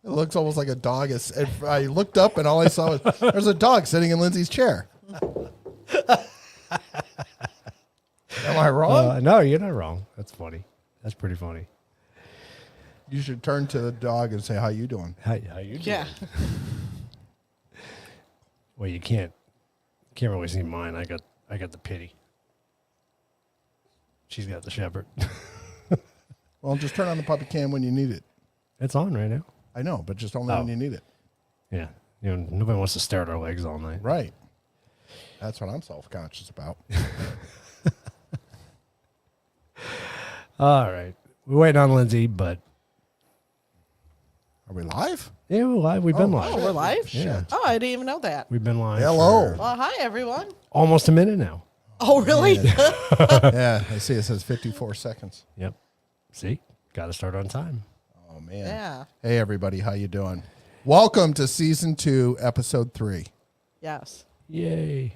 It looks almost like a dog. I looked up and all I saw was there's a dog sitting in Lindsay's chair. Am I wrong? No, you're not wrong. That's funny. That's pretty funny. You should turn to the dog and say, "How you doing?" How you doing? Yeah. Well, you can't really see mine. I got the pity. She's got the shepherd. Well, just turn on the puppy cam when you need it. It's on right now. I know, but just only when you need it. Yeah. Nobody wants to stare at our legs all night. Right. That's what I'm self-conscious about. All right. We're waiting on Lindsay, but... Are we live? Yeah, we're live. We've been live. Oh, we're live? Yeah. Oh, I didn't even know that. We've been live. Hello. Well, hi, everyone. Almost a minute now. Oh, really? Yeah, I see it says 54 seconds. Yep. See? Got to start on time. Oh, man. Yeah. Hey, everybody. How you doing? Welcome to Season 2, Episode 3. Yes. Yay.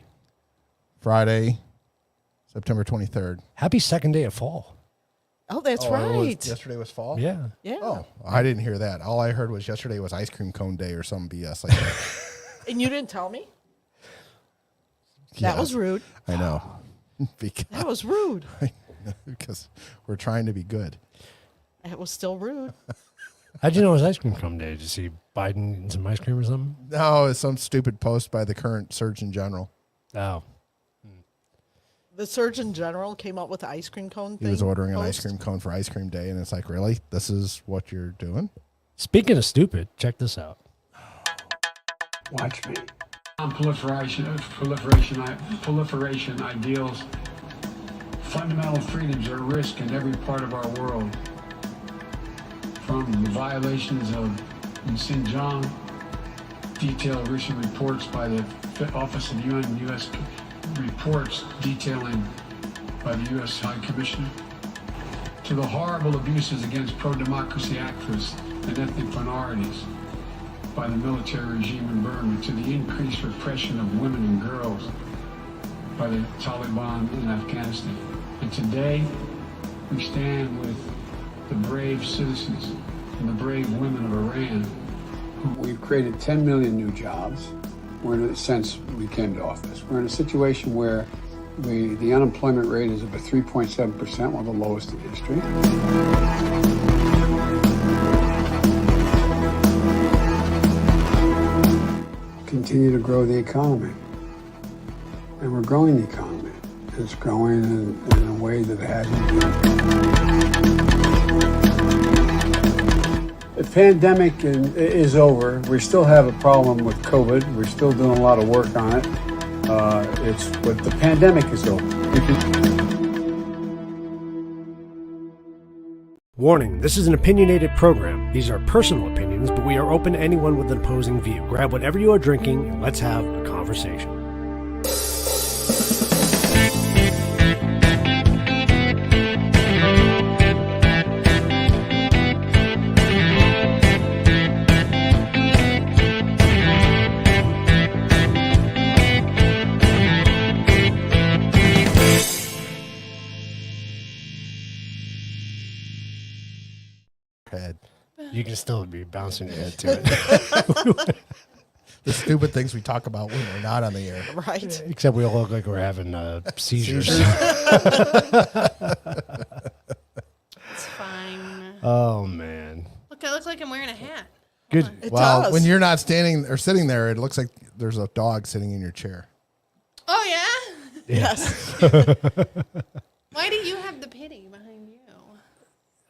Friday, September 23rd. Happy second day of fall. Oh, that's Oh, right. yesterday was fall? Yeah. Yeah. Oh, I didn't hear that. All I heard was yesterday was ice cream cone day or some BS like that. And you didn't tell me? Yeah, That was rude. I know. That was rude. Because we're trying to be good. It was still rude. How'd you know it was ice cream cone day? Did you see Biden eating some ice cream or something? No, it's some stupid post by the current Surgeon General. Oh. The Surgeon General came up with the ice cream cone thing. He was ordering an post. ice cream cone for ice cream day, and it's like, really? This is what you're doing? Speaking of stupid, check this out. Watch me. Proliferation ideals. Fundamental freedoms are at risk in every part of our world. From the violations in Xinjiang, detailed recent reports by the Office of UN and U.S. reports detailing by the U.S. High Commissioner, to the horrible abuses against pro-democracy activists and ethnic minorities by the military regime in Burma, to the increased repression of women and girls by the Taliban in Afghanistan. And today, we stand with the brave citizens and the brave women of Iran. We've created 10 million new jobs. Since we came to office. We're in a situation where the unemployment rate is about 3.7%, one of the lowest in history. Continue to grow the economy. And we're growing the economy. It's growing in a way that it hasn't been. The pandemic is over. We still have a problem with COVID. We're still doing a lot of work on it. But the pandemic is over. Warning, this is an opinionated program. These are personal opinions, but we are open to anyone with an opposing view. Grab whatever you are drinking and let's have a conversation. Head. You can still be bouncing your head to it. The stupid things we talk about when we're not on the air. Right. Except we all look like we're having seizures. It's fine. Oh, man. Look, I look like I'm wearing a hat. Good. It Well, does. when you're not standing or sitting there, it looks like there's a dog sitting in your chair. Oh, yeah? Yes. Why do you have the pity behind you?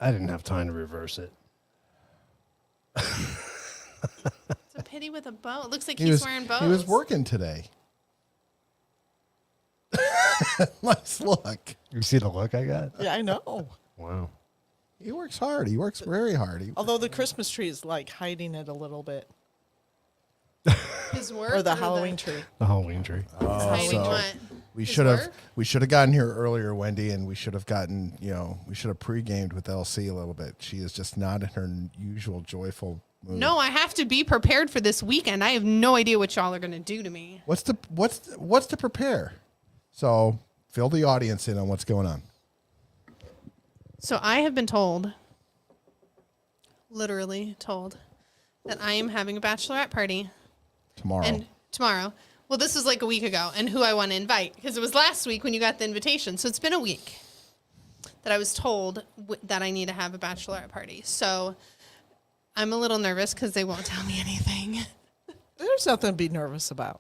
I didn't have time to reverse it. It's a pity with a bow. It looks like He he's was wearing bows. He was working today. Nice look. You see the look I got? Yeah, I know. Wow. He works hard. He works very hard. Although the Christmas tree is like hiding it a little bit. His work Or the Halloween tree. The Halloween tree. Hiding so what? We His should have work? gotten here earlier, Wendy, and we should have gotten, we should have pre-gamed with LC a little bit. She is just not in her usual joyful mood. No, I have to be prepared for this weekend. I have no idea what y'all are going to do to me. What's to prepare? So fill the audience in on what's going on. So I have been told, literally told, that I am having a bachelorette party Tomorrow. and tomorrow. Well, this was like a week ago, and who I want to invite because it was last week when you got the invitation. So it's been a week that I was told that I need to have a bachelorette party. So I'm a little nervous because they won't tell me anything. There's nothing to be nervous about.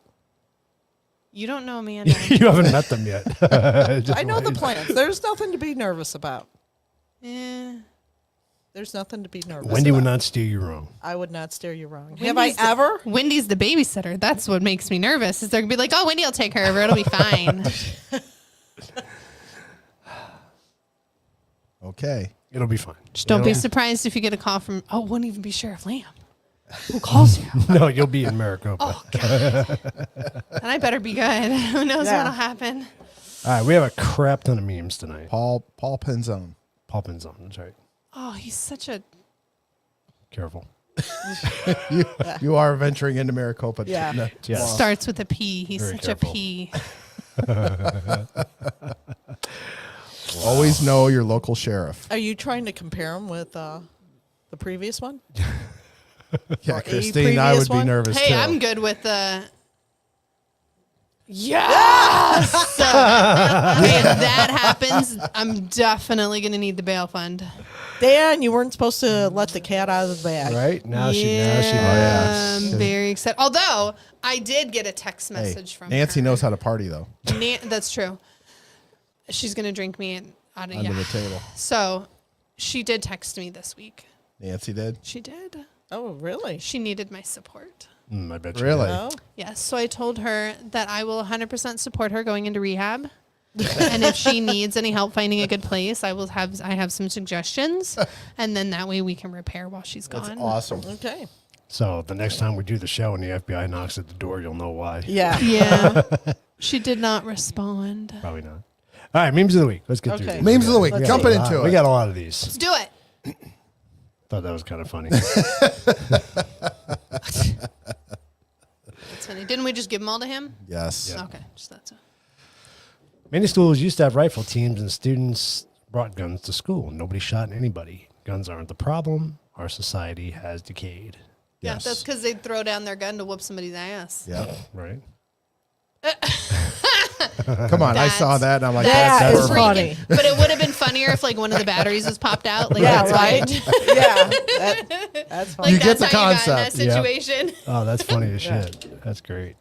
You don't know Amanda. You haven't met them yet. I know the plans. There's nothing to be nervous about. Eh. There's nothing to be nervous Wendy about. would not steer you wrong. I would not steer you wrong. Wendy's Have I ever? Wendy's the babysitter. That's what makes me nervous. Is they're gonna be like, "Oh, Wendy will take care of her. It'll be fine." Okay. It'll be fine. Just don't be surprised if you get a call from. Oh, won't even be Sheriff Lamb. Who calls you? No, you'll be in Maricopa. Oh God. And I better be good. Who knows Yeah. what'll happen? All right, we have a crap ton of memes tonight. Paul Penzone. Paul Penzone, that's right. Oh, he's such a. Careful. You are venturing into Maricopa. Yeah. Yeah. tomorrow. Starts with a P. He's Very such careful. a P. Always know your local sheriff. Are you trying to compare him with the previous one? Yeah, Or a Christine, I previous would be one? nervous Hey, too. I'm good with the. Yes! If that happens, I'm definitely going to need the bail fund. Dan, you weren't supposed to let the cat out of the bag. Right? Now she yeah. I'm very excited. Although, I did get a text Hey, message from Nancy her. knows how to party though. That's true. She's going to drink me out of Under the table. So, she did text me this week. Nancy did. She did. Oh, really? She needed my support. I bet you Really? Oh. Yes. So I told her that I will 100% support her going into rehab. And if she needs any help finding a good place, I have some suggestions. And then that way we can repair while she's That's gone. awesome. Okay. So the next time we do the show and the FBI knocks at the door, you'll know why. Yeah. Yeah. She did not respond. Probably not. All right, memes of the week. Let's get through Okay. these. Memes of the week. Let's Jumping see. into it. We got a lot of these. Let's do it. Thought that was kind of funny. That's funny. Didn't we just give them all to him? Yes. Yeah. Okay. Just that's it. Many schools used to have rifle teams and students brought guns to school. Nobody shot anybody. Guns aren't the problem. Our society has decayed. Yeah, Yes. that's because they'd throw down their gun to whoop somebody's ass. Yeah. Right? Come on, I saw That's- that and I'm like, That that's is perfect. funny. But it would have been funnier if like one of the batteries was popped out. Like, Yeah, that's right? fine. Yeah. That's Like fine. You get that's the how you got in concept. that Yep. situation. Oh, that's funny as shit. That's great.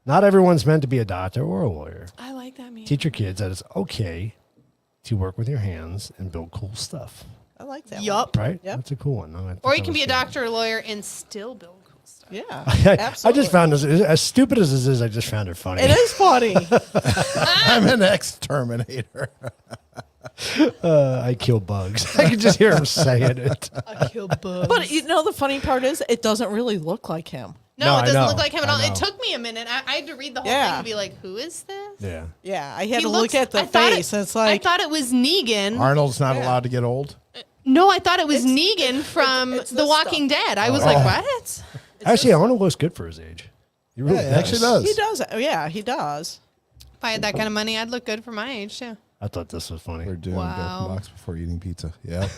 Not everyone's meant to be a doctor or a lawyer. I like that meme. Teach your kids that it's okay to work with your hands and build cool stuff. I like that. Yup. Right? Yep. That's a cool one. I thought Or you that can was be a good. doctor or lawyer and still build cool stuff. One. Yeah. I Absolutely. just found this, as stupid as this is, I just found it funny. It is funny. I'm an exterminator. I kill bugs. I can just hear him saying it. I kill bugs. But you know the funny part is it doesn't really look like him. No, No, it I doesn't know. look like him at I all. It know. took me a minute. I had to read the whole Yeah. thing and be like, who is this? Yeah. Yeah, I had He to looks- look at the I thought face. it- It's like I thought it was Negan. Arnold's not Yeah. allowed to get old. No, I thought it was Negan from it's The this Walking stuff. Dead. I was like, what? Actually, Arnold looks good for his age. He really Yeah, he actually does. he does. Yeah, he does. If I had that kind of money, I'd look good for my age too. I thought this was funny. We're doing Wow. broken box before eating pizza. Yeah.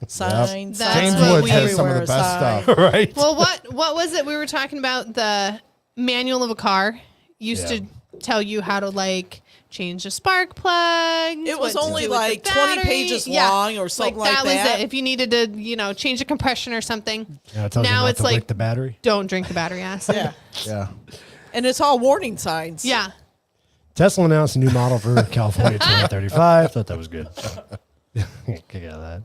Signs. That's James what Woods we- has some of the everywhere, best sign. stuff. Right? Well, what was it we were talking about? The manual of a car used Yeah. to tell you how to like change a spark plug. It was what to only do with the like 20 battery. pages Yeah. long or something like that. that. was it. If you needed to, change a compression or something. Yeah, it tells you Now not it's to like lick the battery. don't drink the battery acid. Yeah. Yeah. And it's all warning signs. Yeah. Tesla announced a new model for California 2035. Thought that was good. Kick out of that.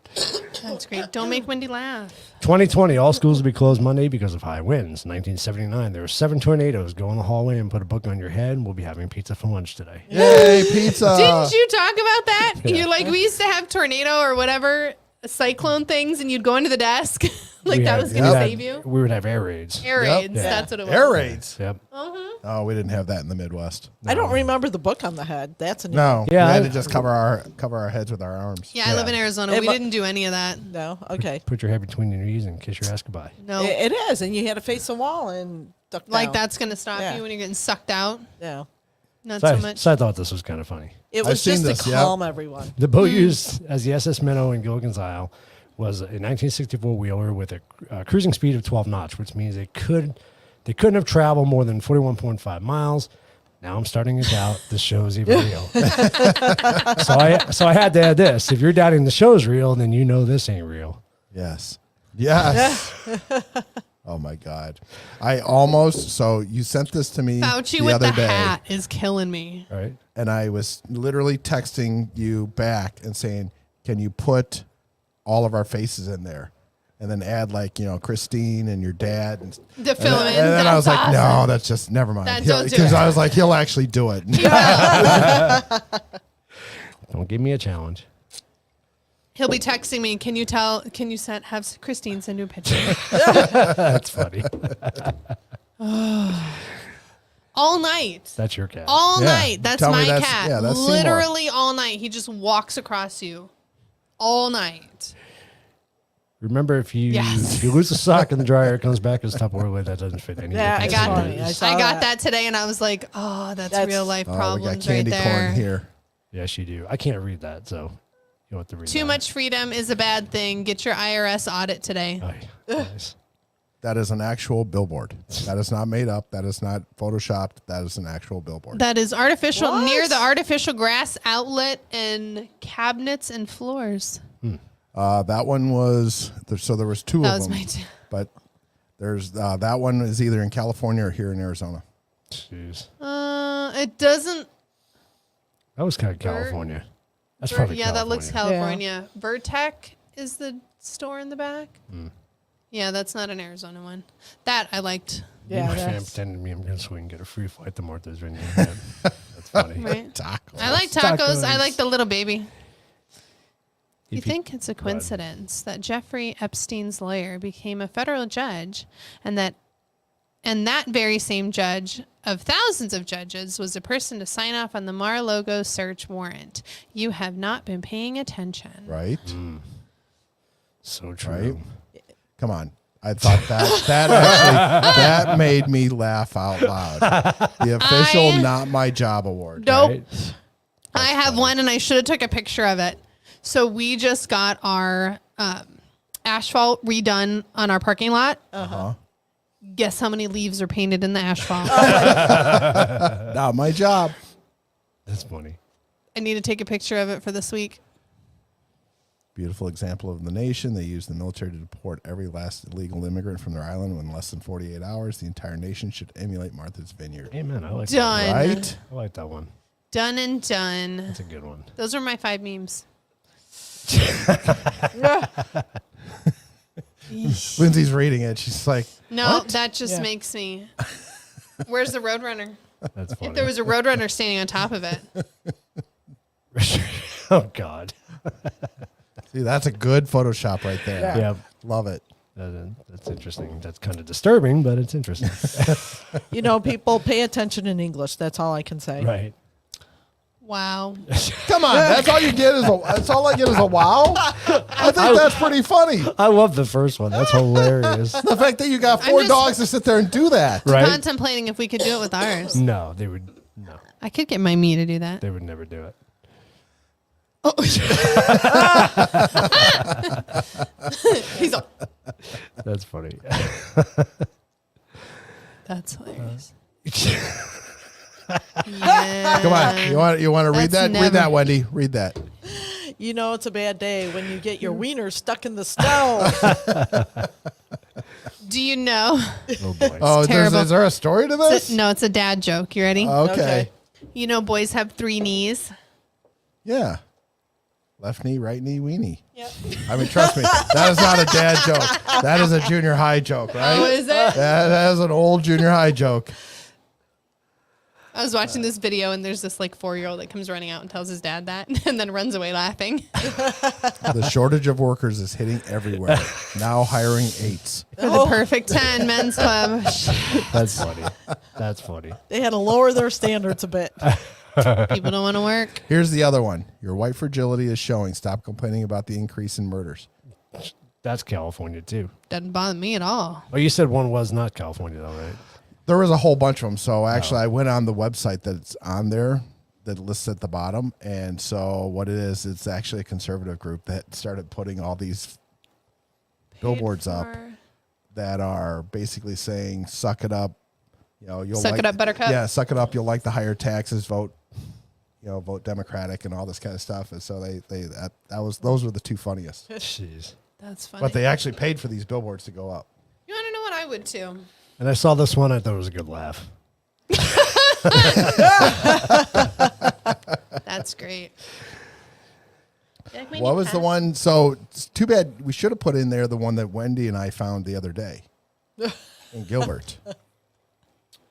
That's great. Don't make Wendy laugh. 2020, all schools will be closed Monday because of high winds. 1979, there were 7 tornadoes. Go in the hallway and put a book on your head. We'll be having pizza for lunch today. Yay, pizza. Didn't you talk about that? You're like, we used to have tornado or whatever, cyclone things, and you'd go into the desk. like We that had- was going to we had- save you. We would have air raids. Air Yep. raids. Yeah. That's what it was. Air raids? Yep. Oh, we didn't have that in the Midwest. I don't remember the book on the head. That's a new No. Yeah, We had I- to just cover our heads with our arms. Yeah, I live in Arizona. It We mu- didn't do any of that. No. Okay. Put your head between your knees and kiss your ass goodbye. No. It is, and you had to face the wall and duck like down. that's going to stop Yeah. you when you're getting sucked out. Yeah. Not So, so I, much. so I thought this was kind of funny. It I've was seen just this, to yeah. calm everyone. The boat used as the SS Minnow in Gilligan's Isle was a 1964 Wheeler with a cruising speed of 12 knots, which means they couldn't have traveled more than 41.5 miles. Now I'm starting to doubt the show's even real. So I had to add this. If you're doubting the show's real, then you know this ain't real. Yes. Oh my God. So you sent this to me Fauci the with other the day, hat is killing me. Right? and I was literally texting you back and saying, can you put all of our faces in there? And then add Christine and your dad. And fill in. And then I was That's like, no, awesome. that's just, never mind. Don't do Because it. I was like, he'll actually do it. Don't give me a challenge. He'll be texting me. Can you have Christine send you a picture? That's funny. All night. That's your cat. All Yeah. night. That's Tell me my that's- cat. yeah, that's Seymour. Literally all night. He just walks across you all night. Remember, if you Yes. lose a sock in the dryer, it comes back as Tupperware lid. That doesn't fit any. Yeah, I That's got funny. I saw I got that. that today, and I was like, oh, that's real life Oh, we problems got candy right there. corn here. Yes, you do. I can't read that, so you have to read Too that. much freedom is a bad thing. Get your IRS audit today. Oh, yeah. Nice. That is an actual billboard. That is not made up. That is not photoshopped. That is an actual billboard. That is artificial What? near the artificial grass outlet and cabinets and floors. That one was, so there was two That of was them. my two. But there's, that one is either in California or here in Arizona. Jeez. It doesn't. That was kind of California. That's probably Yeah, that looks California. California. Vertec is the store in the back. Yeah, that's not an Arizona one. That I liked. Yeah, my fan that's- pretended to me I'm going so we can get a free flight to Martha's Vineyard. Man. That's funny. Right. Tacos. I like tacos. I Tacos. like the little baby. You If you- think it's a coincidence that Jeffrey Epstein's lawyer became a federal judge, and that very same judge of thousands of judges was the person to sign off on the Mar-a-Lago search warrant? You have not been paying attention. Right? So true. Right? Come on. I thought that made me laugh out loud. The official Not My Job award. Nope. Right? I have one, and I should have took a picture of it. So we just got our asphalt redone on our parking lot. Uh-huh. Guess how many leaves are painted in the asphalt? Not my job. That's funny. I need to take a picture of it for this week. Beautiful example of the nation. They use the military to deport every last illegal immigrant from their island in less than 48 hours. The entire nation should emulate Martha's Vineyard. Amen. I like Done. that. Right? I like that one. Done and done. That's a good one. Those are my 5 memes. Lindsay's reading it. She's like, No, what? that just Yeah. makes me. Where's the Roadrunner? That's funny. If there was a Roadrunner standing on top of it. Oh, God. See, that's a good Photoshop right there. Yeah. Love it. That's interesting. That's kind of disturbing, but it's interesting. People pay attention in English. That's all I can say. Right. Wow. Come on, that's all you get that's all I get is a wow. I think that's pretty funny. I love the first one. That's hilarious. The fact that you got 4 just- dogs to sit there and do that. Right? Contemplating if we could do it with ours. No, they would. No, I could get my me to do that. they would never do it. He's like, That's funny. that's hilarious. Yeah. Come on, you want to read that? That's Read that, never- Wendy. Read that. You know it's a bad day when you get your wiener stuck in the snow. Do you know? Oh boy. Oh, terrible. is there a story to this? No, it's a dad joke. You ready? Okay. You know boys have 3 knees. Yeah. Left knee, right knee, weenie. Yep. I mean, trust me, that is not a dad joke. That is a junior high joke, right? Oh, is it? That is an old junior high joke. I was watching this video, and there's this 4-year-old that comes running out and tells his dad that, and then runs away laughing. The shortage of workers is hitting everywhere. Now hiring 8s. For the perfect 10 men's club. That's funny. That's funny. They had to lower their standards a bit. People don't want to work. Here's the other one. Your white fragility is showing. Stop complaining about the increase in murders. That's California too. Doesn't bother me at all. Oh, you said one was not California though, right? There was a whole bunch of them. So actually, I went on the website that's on there that lists at the bottom. And so what it is, it's actually a conservative group that started putting all these billboards up that are basically saying, "Suck it up." You'll Suck like, it up, Buttercup. Yeah, suck it up. You'll like the higher taxes. Vote, vote Democratic and all this kind of stuff. And so those were the two funniest. Jeez. That's funny. But they actually paid for these billboards to go up. You want to know what I would too? And I saw this one. I thought it was a good laugh. That's great. What was the one? So it's too bad we should have put in there the one that Wendy and I found the other day in Gilbert.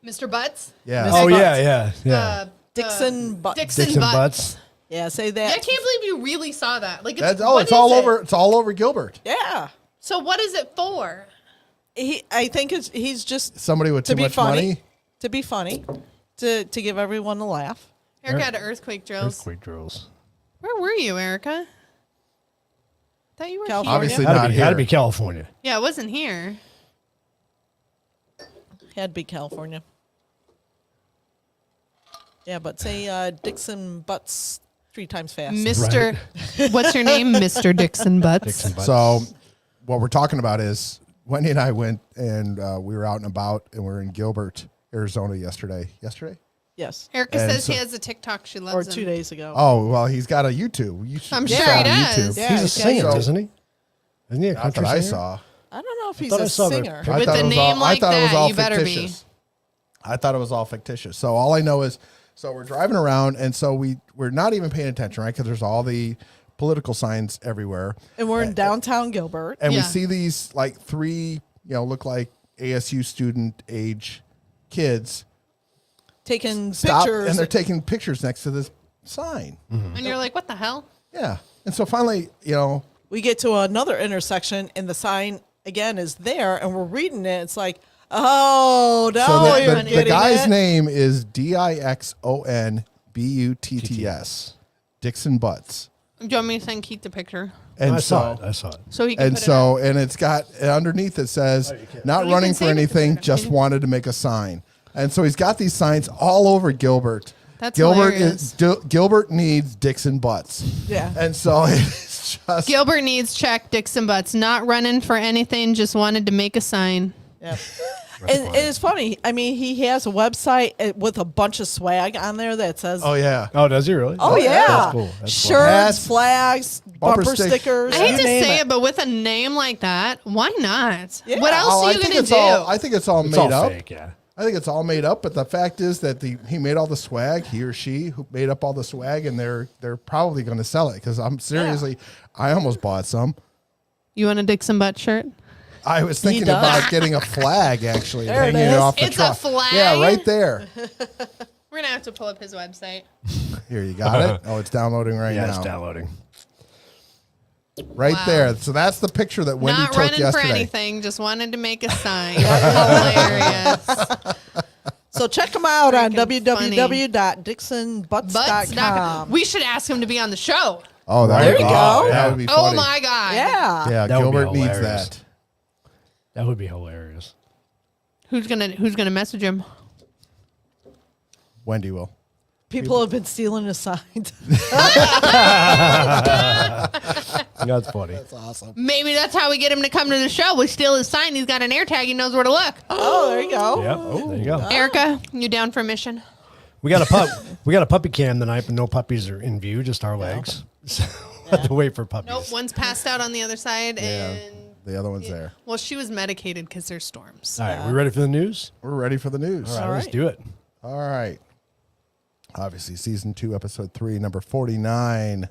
Mr. Butts? Yeah. Oh, Butts. yeah. Dixon Butts. Dixon Butts. Yeah, say Yeah, that. I can't believe you really saw that. Like, It's what all is it? over. It's all over Gilbert. Yeah. So what is it for? I think he's just Somebody with to too be much funny. money. To be funny. To give everyone a laugh. Erica had earthquake drills. Earthquake drills. Where were you, Erica? Thought you were California. here. Obviously Had not to here. be California. Yeah, it wasn't here. Had to be California. Yeah, but say Dixon Butts 3 times fast. Mr. What's your name? Mr. Dixon Butts. Dixon Butts. So what we're talking about is Wendy and I went and we were out and about and we were in Gilbert, Arizona yesterday. Yesterday? Yes. Erica And says so- he has a TikTok. She loves Or him. 2 days ago. Oh, well, he's got a YouTube. You should I'm check sure he out does. YouTube. Yeah, He's a he's got singer, you. isn't he? Isn't he a Not country that I singer? saw. I don't know if he's thought I a saw the singer. pic- I With thought a it was name all, like I thought it was that, all you better be. fictitious. I thought it was all fictitious. So all I know is, so we're driving around, and so we're not even paying attention, right? Because there's all the political signs everywhere, And we're in downtown Gilbert. and Yeah. we see these like 3, look like ASU student age kids Taking stop, pictures. and they're taking pictures next to this sign. And you're like, what the hell? Yeah, and so finally, We get to another intersection, and the sign, again, is there, and we're reading it. It's like, oh, no, so you're the getting guy's it. name is DIXONBUTTS, Dixon Butts. Do you want me to send Keith the picture? And I so, saw it. I saw it. So he can and put so, and it's got underneath it says, "Not You running can for save it to anything, put it just on. wanted to make a sign." And so he's got these signs all over Gilbert. That's Gilbert hilarious. Gilbert needs Dixon Butts. Yeah. And so it's just Gilbert needs check Dixon Butts. Not running for anything, just wanted to make a sign. Yeah. And it's funny. I mean, he has a website with a bunch of swag on there that says, oh yeah. Oh, does he really? oh, yeah. That's cool. That's cool. Shirts, Hats, flags, bumper bumper stick- stickers. I hate you to name say it, but with a name like that, why not? Yeah. What else Oh, are I you think going to it's do? I think it's all It's made all up. fake, yeah. I think it's all made up, but the fact is that he made all the swag, he or she who made up all the swag, and they're probably going to sell it because I'm seriously, I almost bought some. You want a Dixon Butt shirt? I was thinking does. about getting a flag actually, There it hanging it is. off the It's a truck. flag? Yeah, right there. We're going to have to pull up his website. Here, you got it. Oh, it's downloading right Yeah, now. it's downloading. Right Wow. there. So that's the picture that Wendy Not took running yesterday. for anything, just wanted to make a sign. Hilarious. So check him out on Freaking funny. www.dixonbutts.com. We should ask him to be on the show. Oh, that There would you be, go. That would be Oh funny. my God. Yeah. Yeah, That would be Gilbert needs hilarious. that. That would be hilarious. Who's gonna message him? Wendy will. People have been stealing his signs. That's funny. That's awesome. Maybe that's how we get him to come to the show. We steal his sign. He's got an air tag. He knows where to look. Oh, there you go. Yep. Oh, there you go. Erica, you down for a mission? We got a puppy cam tonight, but no puppies are in view, just our legs. So we'll have to wait for puppies. Nope. One's passed out on the other side, and The other one's there. well, she was medicated because there's storms. All right, we ready for the news? We're ready for the news. All right, let's do it. All right. Obviously, season 2, episode 3, number 49.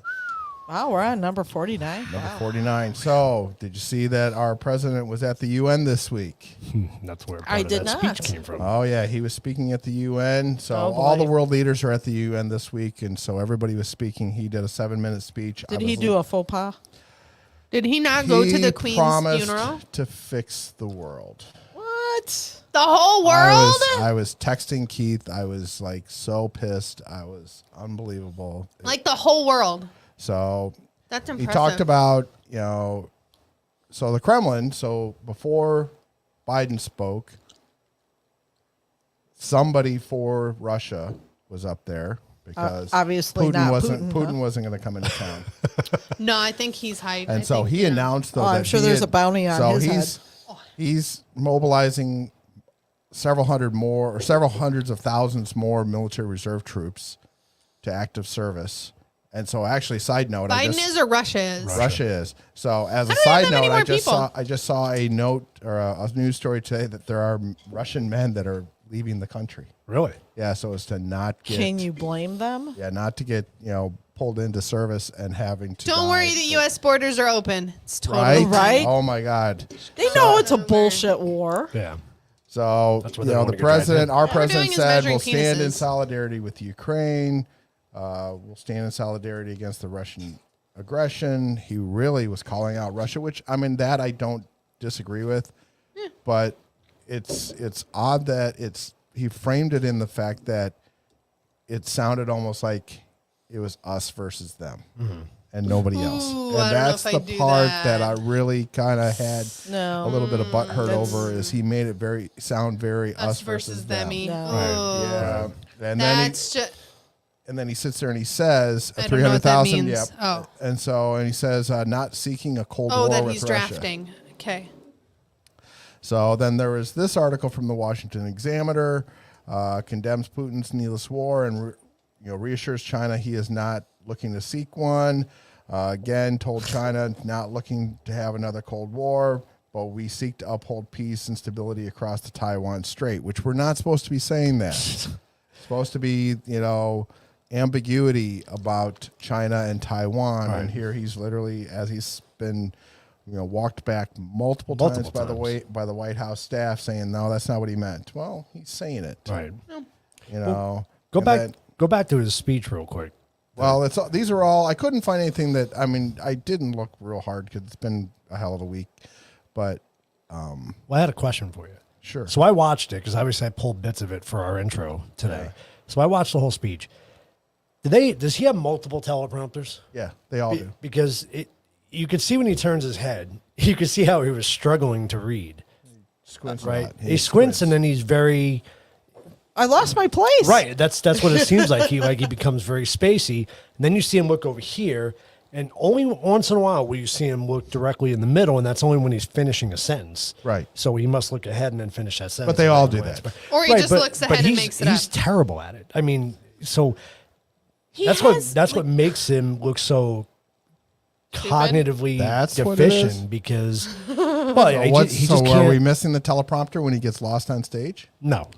Wow, we're on number 49. Number Wow. 49. So, did you see that our president was at the UN this week? That's where I part of did that not. speech came from. Oh, yeah. He was speaking at the UN. So, Oh, boy. all the world leaders are at the UN this week. And so, everybody was speaking. He did a 7-minute speech. Did he do a faux pas? Did he not go to He the Queen's promised funeral? to fix the world. What? The whole world? I was texting Keith. I was like so pissed. I was unbelievable. Like the whole world. So That's he impressive. talked about, so the Kremlin, so before Biden spoke, somebody for Russia was up there because obviously Putin not wasn't Putin, huh? wasn't going to come into town. No, I think he's hiding. And so he announced, though, Oh, that I'm sure he there's had- a bounty on his he's, head. He's mobilizing several hundreds of thousands more military reserve troops to active service. And so, actually, side note, Biden is or Russia is? Russia is. So, as a How do they have side that many note, more people? I just saw a note or a news story today that there are Russian men that are leaving the country. Really? Yeah, so as to not get Can you blame them? Yeah, not to get, pulled into service and having to Don't die. worry, the U.S. borders are open. It's totally Right? Right? Oh my God. They know it's a bullshit war. Yeah. So, That's what they want the to get dragged president, in. our All we're president doing is said measuring we'll stand in penises. solidarity with Ukraine. We'll stand in solidarity against the Russian aggression. He really was calling out Russia, which that I don't disagree with, but it's odd that he framed it in the fact that it sounded almost like it was us versus them and nobody else. Ooh, And I don't know that's if I the do part that. I really kind of had No. a little bit of butt hurt That's- over is he made it sound very us versus them. themy. No. Yeah. And That's just. then he sits there and he says I don't know what that 300,000. means. Yep. Oh. And he says not seeking a cold Oh, war that with he's Russia. drafting. Okay. So then there was this article from the Washington Examiner, condemns Putin's needless war and reassures China he is not looking to seek one. Again, told China not looking to have another Cold War, but we seek to uphold peace and stability across the Taiwan Strait, which we're not supposed to be saying that. It's supposed to be, ambiguity about China and Taiwan. Right. And here he's literally, as he's been walked back multiple times by the White House staff saying, no, that's not what he meant. Well, he's saying it. Right. Go Go back to his speech real quick. Well, these are all. I couldn't find anything that. I didn't look real hard because it's been a hell of a week. But Well, I had a question for you. sure. So I watched it because obviously I pulled bits of it for our intro today. Yeah. So I watched the whole speech. Does he have multiple teleprompters? Yeah, they all do. Because you could see when he turns his head, you could see how he was struggling to read. Squints a Right? lot. He squints and then he's very I lost my place. right. That's what it seems like. He becomes very spacey. And then you see him look over here, and only once in a while will you see him look directly in the middle, and that's only when he's finishing a sentence. Right. So he must look ahead and then finish that sentence. But they all do that. Or he just looks ahead and makes it He's up. terrible at it. I mean, so He that's has, what makes him look so Stupid? cognitively That's what it is? deficient because well, he just are can't. we missing the teleprompter when he gets lost on stage? No,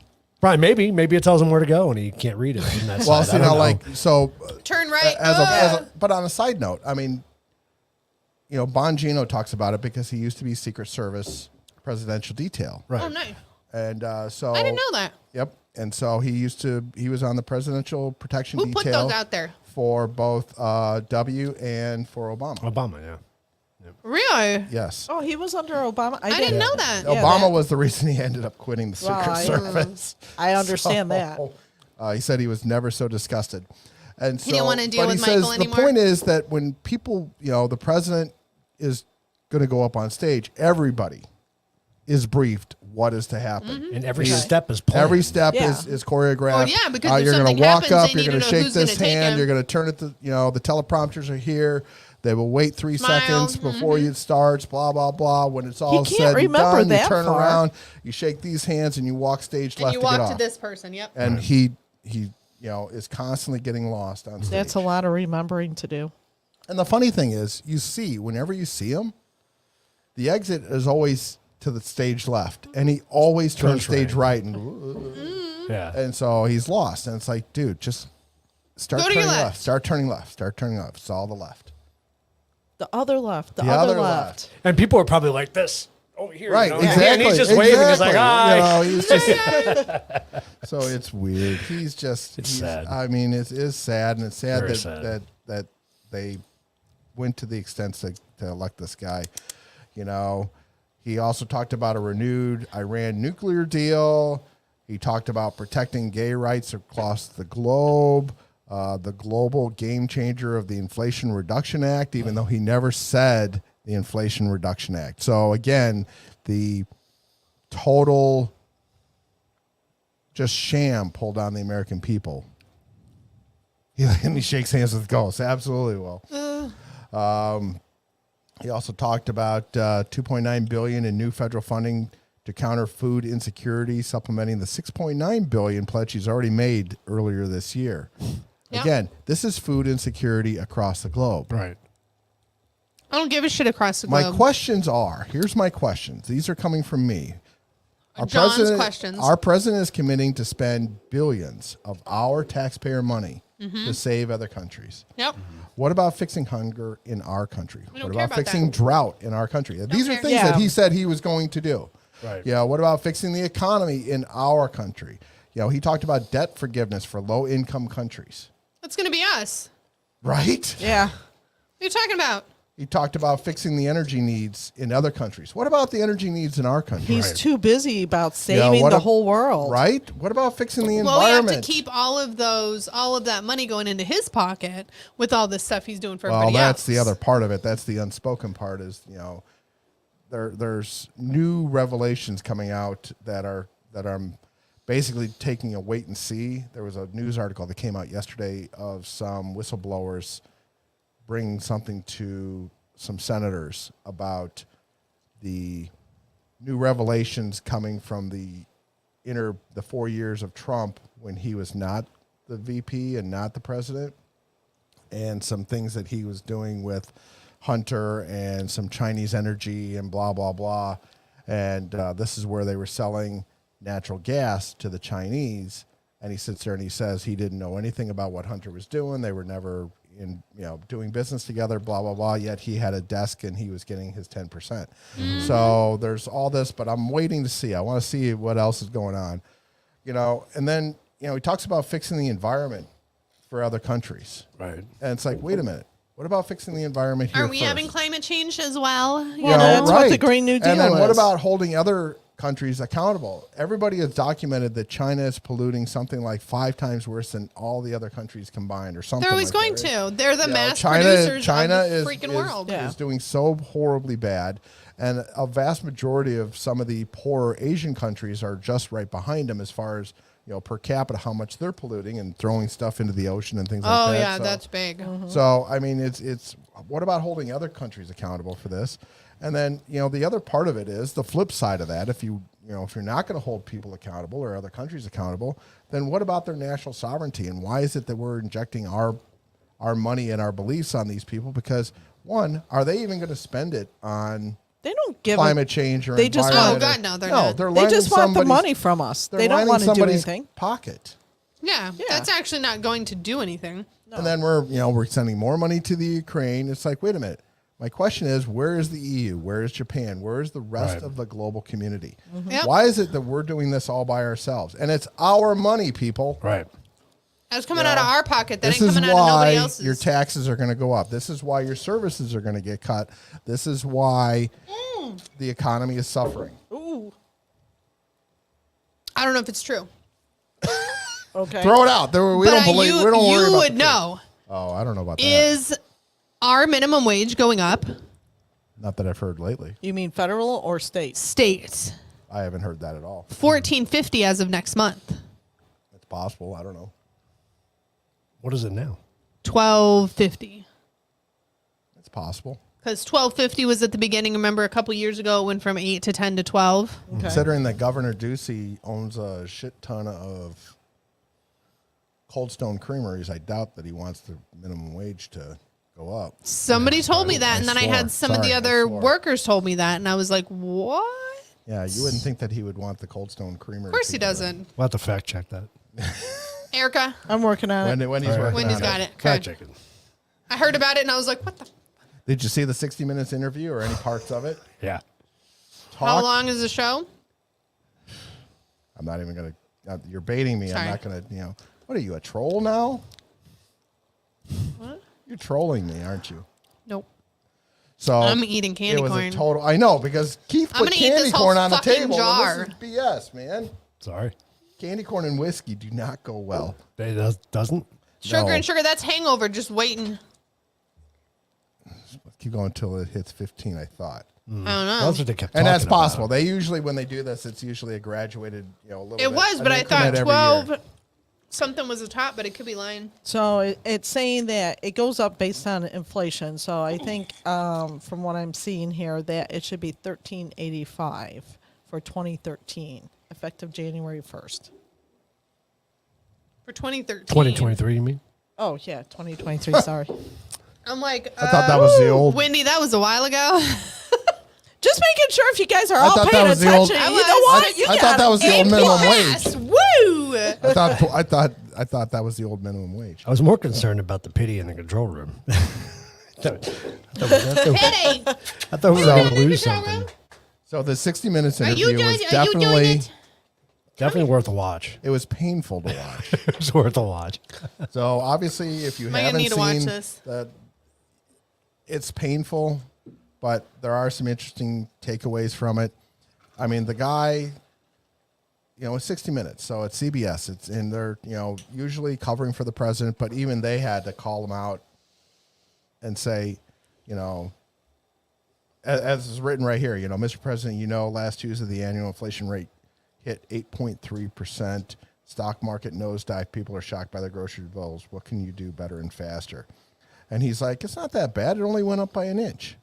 probably maybe it tells him where to go and he can't read it. From that Well, side. see I don't now, know. Turn right. but on a side note, Bongino talks about it because he used to be Secret Service presidential detail, Right. Oh, nice. and so I didn't know that. Yep, and so he was on the presidential protection Who detail put those out there? for both W and for Obama. Obama, yeah. Really? Yes. Oh, he was under Obama. I didn't know that. Yeah, Obama that- was the reason he ended up quitting the Secret Well, Service. I understand that. He said he was never so disgusted. And so, didn't want to deal but with he Michael says anymore? the point is that when people, the president is going to go up on stage, everybody is briefed what is to happen. And every step is planned. Every step Yeah. is choreographed. Well, yeah, because if you're gonna something walk happens, up, they you're need going to to know shake who's this gonna take hand, him. you're going to turn it to, the teleprompters are here. They will wait 3 Smile. seconds before it starts, blah, blah, blah. When it's all can't said and remember done, you that turn far. around, you shake these hands, and you walk stage And left you to get walk off. to this person. Yep. And he is constantly getting lost on stage. That's a lot of remembering to do. And the funny thing is, whenever you see him, the exit is always to the stage left, and he always turns stage right, Yeah. and so he's lost. And it's like, dude, just start Go to turning your left. left. Start turning left. Start turning left. It's all the left. The other left. The, The other, other left. And people are probably like this over here. Right, you know? exactly. And he's just waving. He's like, hi. He's just, so it's weird. He's sad. I mean, it is sad, and it's sad Very that, sad. that they went to the extent to elect this guy. He also talked about a renewed Iran nuclear deal. He talked about protecting gay rights across the globe. The global game changer of the Inflation Reduction Act, even though he never said the Inflation Reduction Act. So again, the total just sham pulled on the American people. And he shakes hands with ghosts. Absolutely will. He also talked about $2.9 billion in new federal funding to counter food insecurity, supplementing the $6.9 billion pledge he's already made earlier this year. Yeah. Again, this is food insecurity across the globe. Right. I don't give a shit across the My globe. questions are, here's my questions. These are coming from me. John's questions. Our president is committing to spend billions of our taxpayer money to save other countries. Yep. What about fixing hunger in our country? We What don't care about about fixing that. drought in our country? These are care. things Yeah. that he said he was going to do. Right. Yeah. What about fixing the economy in our country? He talked about debt forgiveness for low income countries. That's going to be us. Right? Yeah. What are you talking about? He talked about fixing the energy needs in other countries. What about the energy needs in our country? He's too busy about Yeah, saving what the a- whole world. Right? What about fixing the Well, we have environment? to keep all of that money going into his pocket with all this stuff he's doing for Well, everybody else. that's the other part of it. That's the unspoken part is, there's new revelations coming out that are basically taking a wait and see. There was a news article that came out yesterday of some whistleblowers bringing something to some senators about the new revelations coming from the 4 years of Trump when he was not the VP and not the president, and some things that he was doing with Hunter and some Chinese energy and blah, blah, blah. And this is where they were selling natural gas to the Chinese. And he sits there and he says he didn't know anything about what Hunter was doing. They were never doing business together, blah, blah, blah. Yet he had a desk and he was getting his 10%. Mm-hmm. So there's all this, but I'm waiting to see. I want to see what else is going on. And then, he talks about fixing the environment for other countries. Right. And it's like, wait a minute. What about fixing the environment here Aren't we first? having climate change as well? Well, that's what the Green New Deal And then what is. about holding other countries accountable? Everybody has documented that China is polluting something like 5 times worse than all the other countries combined or something. They're always like going that. to. They're the mass China producers China of the is, freaking is, world. Yeah. is doing so horribly bad. And a vast majority of some of the poorer Asian countries are just right behind them as far as per capita, how much they're polluting and throwing stuff into the ocean and things like Oh, that. yeah, So- that's big. So, I mean, it's what about holding other countries accountable for this? And then, the other part of it is the flip side of that. If if you're not going to hold people accountable or other countries accountable, then what about their national sovereignty? And why is it that we're injecting our money and our beliefs on these people? Because one, are they even going to spend it on They don't give climate change or they just environment? want- Oh, God, no, they're not. They're They lining just want the somebody's- money from us. They're They don't lining want to do somebody's anything. pocket. Yeah, that's actually not going to do anything. And then we're sending more money to the Ukraine. It's like, wait a minute. My question is, where is the EU? Where is Japan? Where is the rest Right. of the global community? Yep. Why is it that we're doing this all by ourselves? And it's our money, people. Right. That's coming out of our pocket. That This ain't is coming out of nobody why else's. your taxes are going to go up. This is why your services are going to get cut. This is why the economy is suffering. Ooh. I don't know if it's true. Okay. Throw it out. We But don't believe. you, We don't worry you about would the know. Oh, I don't know about that. Is our minimum wage going up? Not that I've heard lately. You mean federal or state? State I haven't heard that at all. $14.50 as of next month. It's possible. I don't know. What is it now? $12.50. It's possible. Because $12.50 was at the beginning. Remember, a couple years ago, it went from 8 to 10 to 12. Okay. Considering that Governor Ducey owns a shit ton of Cold Stone creameries, I doubt that he wants the minimum wage to go up. Somebody told me that, and then I swore. had some of the Sorry, I other swore. workers told me that, and I was like, what? Yeah, you wouldn't think that he would want the Cold Stone creamery. Of course he doesn't. We'll have to fact check that. Erica, I'm working on it. When he's All right. working Wendy's on got it. it. Okay. Fact check it. I heard about it, and I was like, what the? Did you see the 60 Minutes interview or any parts of it? Yeah. How long is the show? I'm not even going to. You're baiting me. Sorry. I'm not going to, What are you, a troll now? What? You're trolling me, aren't you? Nope. So I'm eating candy it was corn. a total. I know because Keith I'm put gonna eat candy this whole corn on the fucking table. jar. And this is BS, man. Sorry. Candy corn and whiskey do not go well. It doesn't? Sugar No. and sugar, that's hangover, just waiting. Keep going until it hits 15. I thought, I don't know. That's what they kept and that's talking about. possible. They usually, when they do this, it's usually a graduated, a little. It bit, was, an but I increment thought every 12. year. something was a top, but it could be lying. So it's saying that it goes up based on inflation. So I think from what I'm seeing here that it should be $13.85 for 2013, effective January 1st. For 2013. 2023, you mean? Oh yeah, 2023. Sorry. I'm like, I thought that was the old. Wendy, that was a while ago. Just making sure if you guys are all thought paying that was the old- attention. I You know was. what? You I thought that was the old minimum wage. Yes, woo! I thought that was the old minimum wage. I was more concerned about the pity in the control room. I Pity. thought we were going to lose control something. room? So the 60 Minutes Are you interview doing? was Are you doing definitely it? Definitely worth a watch. it was painful to watch. It was worth a watch. So obviously, if you Am I gonna haven't need to watch seen this? that, it's painful, but there are some interesting takeaways from it. I mean, the guy, it's 60 Minutes, so it's CBS. It's and they're usually covering for the president, but even they had to call him out and say, as is written right here, Mr. President, last Tuesday the annual inflation rate hit 8.3%. Stock market nosedive. People are shocked by the grocery bills. What can you do better and faster? And he's like, it's not that bad. It only went up by an inch.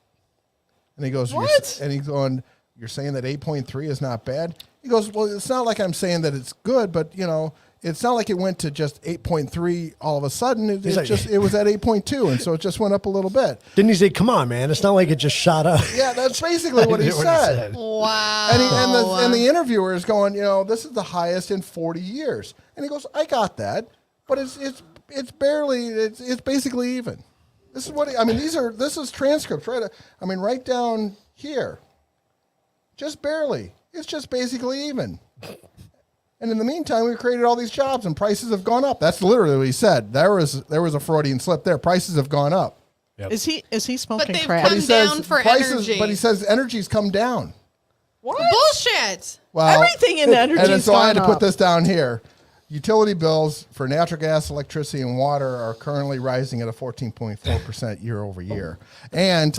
And he goes, What? And he's going, you're saying that 8.3 is not bad? He goes, well, it's not like I'm saying that it's good, but it's not like it went to just 8.3 all of a sudden. It was at 8.2, and so it just went up a little bit. Didn't he say, come on, man? It's not like it just shot up. Yeah, that's basically what he said. Wow. And the interviewer is going, this is the highest in 40 years. And he goes, I got that, but it's basically even. This is this is transcripts, right? Right down here. Just barely. It's just basically even. And in the meantime, we've created all these jobs and prices have gone up. That's literally what he said. There was a Freudian slip there. Prices have gone up. Yep. Is he smoking But they've crack? come down for energy. But he says energy's come down. What? Bullshit. Well, Everything in energy and is so I had to gone put up. this down here. Utility bills for natural gas, electricity, and water are currently rising at a 14.4% year over year. And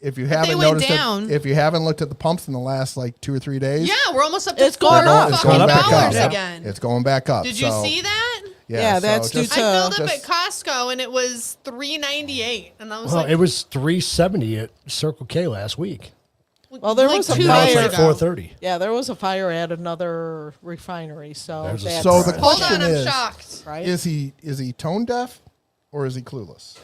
if you haven't went noticed down. if you haven't looked at the pumps in the last 2 or 3 days, Yeah, we're almost up to It's going up. it's $4 going back dollars up. again. It's going back up. Did you So, see that? Yeah, that's due just- to- I filled up just- at Costco and it was $3.98, and I was Well, like, it was $3.70 at Circle K last week. Well, there was a 2 Now it's fire days like ago. $4.30. Yeah, there was a fire at another refinery. So There's a- that's So the Hold question on, I'm is, shocked. right. is he tone deaf or is he clueless?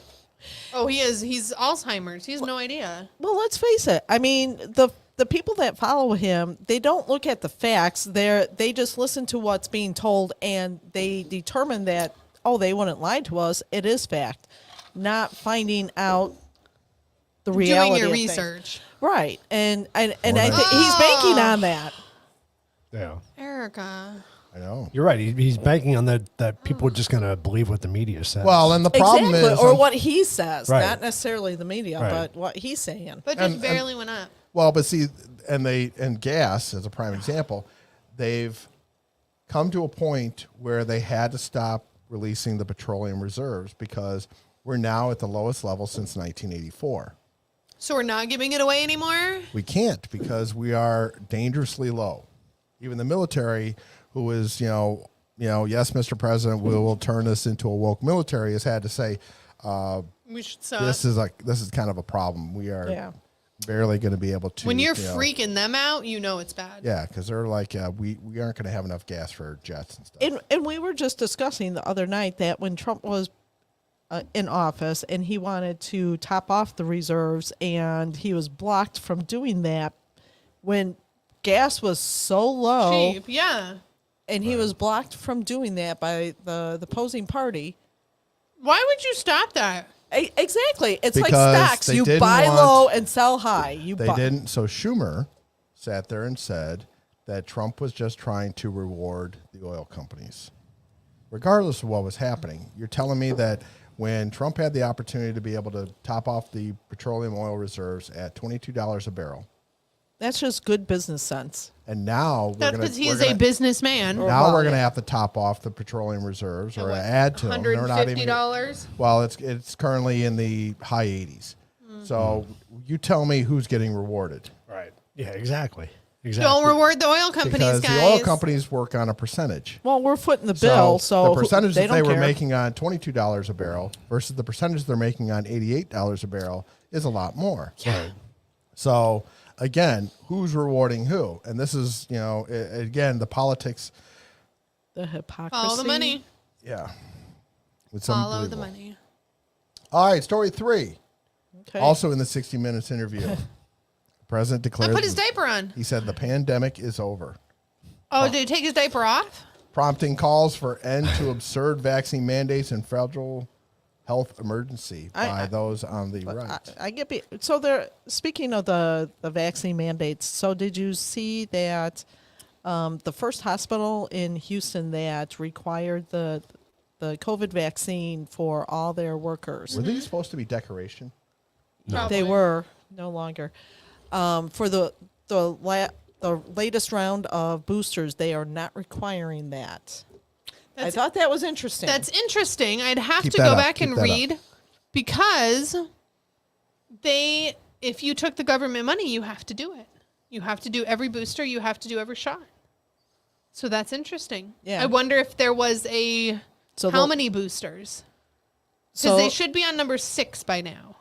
Oh, he is. He's Alzheimer's. He has no idea. Well, let's face it. I mean, the people that follow him, they don't look at the facts. They just listen to what's being told, and they determine that they wouldn't lie to us. It is fact, not finding out the reality. Doing your of things. research. Right? And I think he's banking on that. Yeah. Erica. I know. You're right. He's banking on that people are just going to believe what the media says. Well, and the problem Exactly, is, or what he says, Right. not necessarily the media, Right. but what he's saying. But just barely went up. well, but see, and gas as a prime example, they've come to a point where they had to stop releasing the petroleum reserves because we're now at the lowest level since 1984. So we're not giving it away anymore? We can't because we are dangerously low. Even the military, who is, yes, Mr. President, we will turn this into a woke military, has had to say, We should stop. this is kind of a problem. We are Yeah. barely going to be able to. When you're freaking them out, you know it's bad. Yeah, because they're like, we aren't going to have enough gas for jets and stuff. And we were just discussing the other night that when Trump was in office and he wanted to top off the reserves and he was blocked from doing that when gas was so low Cheap, yeah. and he was blocked from doing that by the opposing party. Why would you stop that? Exactly. It's Because like stocks. they You didn't buy want- low and sell high. They didn't. So Schumer sat there and said that Trump was just trying to reward the oil companies. Regardless of what was happening, you're telling me that when Trump had the opportunity to be able to top off the petroleum oil reserves at $22 a barrel, That's just good business sense. and now That's because he is a businessman. now we're going to have to top off the petroleum reserves or What, add to them. They're not even. $150? Well, it's currently in the high 80s. So you tell me who's getting rewarded. right. Yeah, exactly. Exactly. Don't reward the oil companies, because guys. the oil companies work on a percentage. Well, we're footing the bill, so the percentage that they don't were care. making on $22 a barrel versus the percentage they're making on $88 a barrel is a lot more. Right. So again, who's rewarding who? And this is, again, the politics. The hypocrisy. Follow the money. Yeah. It's Follow the unbelievable. money. All right, story 3. Okay. Also in the 60 Minutes interview, the president I declared put his diaper on. he said the pandemic is over, Oh, did he take his diaper off? prompting calls for end to absurd vaccine mandates and federal health emergency by those on the right. I get so they're speaking of the vaccine mandates. So did you see that the first hospital in Houston that required the COVID vaccine for all their workers? Were these supposed to be decoration? Probably. They were no longer for the latest round of boosters. They are not requiring that. I thought that was interesting. That's interesting. I'd have Keep to that go up. back Keep and that up. read because if you took the government money, you have to do it. You have to do every booster. You have to do every shot. So that's interesting. Yeah. I wonder if there was So how the- many boosters? Because so they should be on number 6 by now.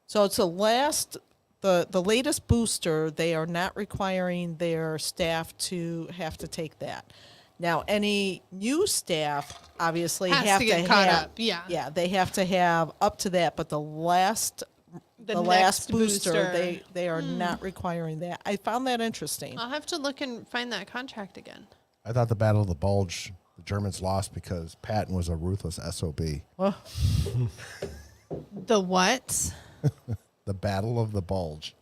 So it's the latest booster. They are not requiring their staff to have to take that. Now, any new staff obviously Has have to get caught have, up, yeah. yeah, they have to have up to that. But the last The last next booster, booster. they are not requiring that. I found that interesting. I'll have to look and find that contract again. I thought the Battle of the Bulge, the Germans lost because Patton was a ruthless SOB. Well, The what? The Battle of the Bulge.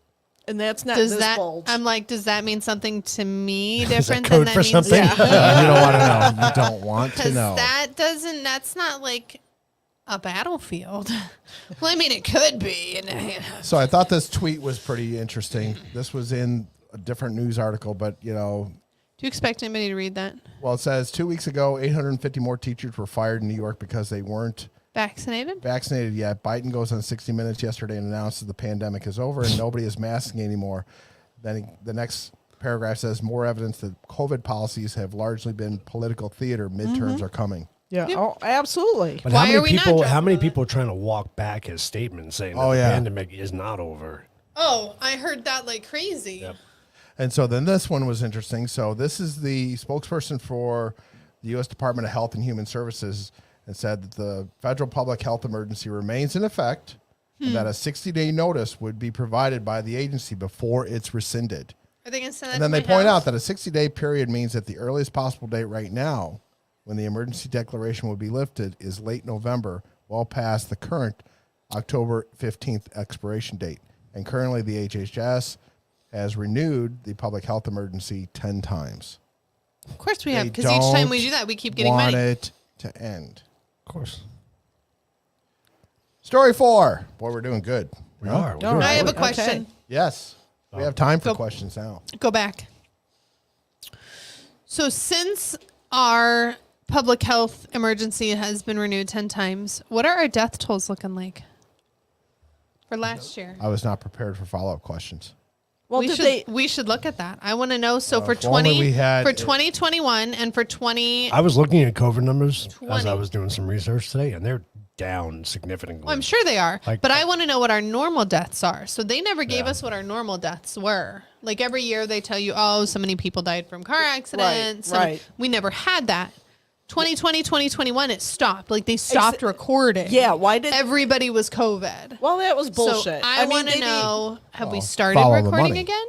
and that's not Does this that? bulge. I'm like, does that mean something to me Is that different code than that for means something? to you? You don't want to know. You don't want to Because know. that's not like a battlefield. Well, I mean, it could be. So I thought this tweet was pretty interesting. This was in a different news article, but Do you expect anybody to read that? well, it says 2 weeks ago, 850 more teachers were fired in New York because they weren't Vaccinated? vaccinated yet. Biden goes on 60 Minutes yesterday and announces the pandemic is over and nobody is masking anymore. Then the next paragraph says more evidence that COVID policies have largely been political theater. Midterms are coming. yeah, oh, absolutely. But Why how are many we not people? How dropping many that? people are trying to walk back his statement saying that Oh, the yeah. pandemic is not over? Oh, I heard that like crazy. Yep. And so then this one was interesting. So this is the spokesperson for the U.S. Department of Health and Human Services and said that the federal public health emergency remains in effect and that a 60-day notice would be provided by the agency before it's rescinded. Are they going to send that And then to they my point house? out that a 60-day period means that the earliest possible date right now when the emergency declaration would be lifted is late November, well past the current October 15th expiration date. And currently the HHS has renewed the public health emergency 10 times. Of course we have, They because each time we don't do that, we keep getting want money. it to end. Of course, Story 4. Boy, we're doing good. we Huh? are. We're All doing I have a good. question. Yes. We have time for Go. questions now. Go back. So since our public health emergency has been renewed 10 times, what are our death tolls looking like for last year? I was not prepared for follow-up questions. Well, we should look at that. I want to know. So for if only we had- 2021 and for 20, I was looking at COVID numbers as 20. I was doing some research today, and they're down significantly. well, I'm sure they are, Like- but I want to know what our normal deaths are. So they never gave Yeah. us what our normal deaths were. Like every year they tell you, oh, so many people died from car accidents. and right. We never had that. 2020, 2021, it stopped. Like they stopped recording. Yeah, why did Everybody was COVID. Well, that was bullshit. So I mean, want to they know, have we Well, started follow the recording money. again?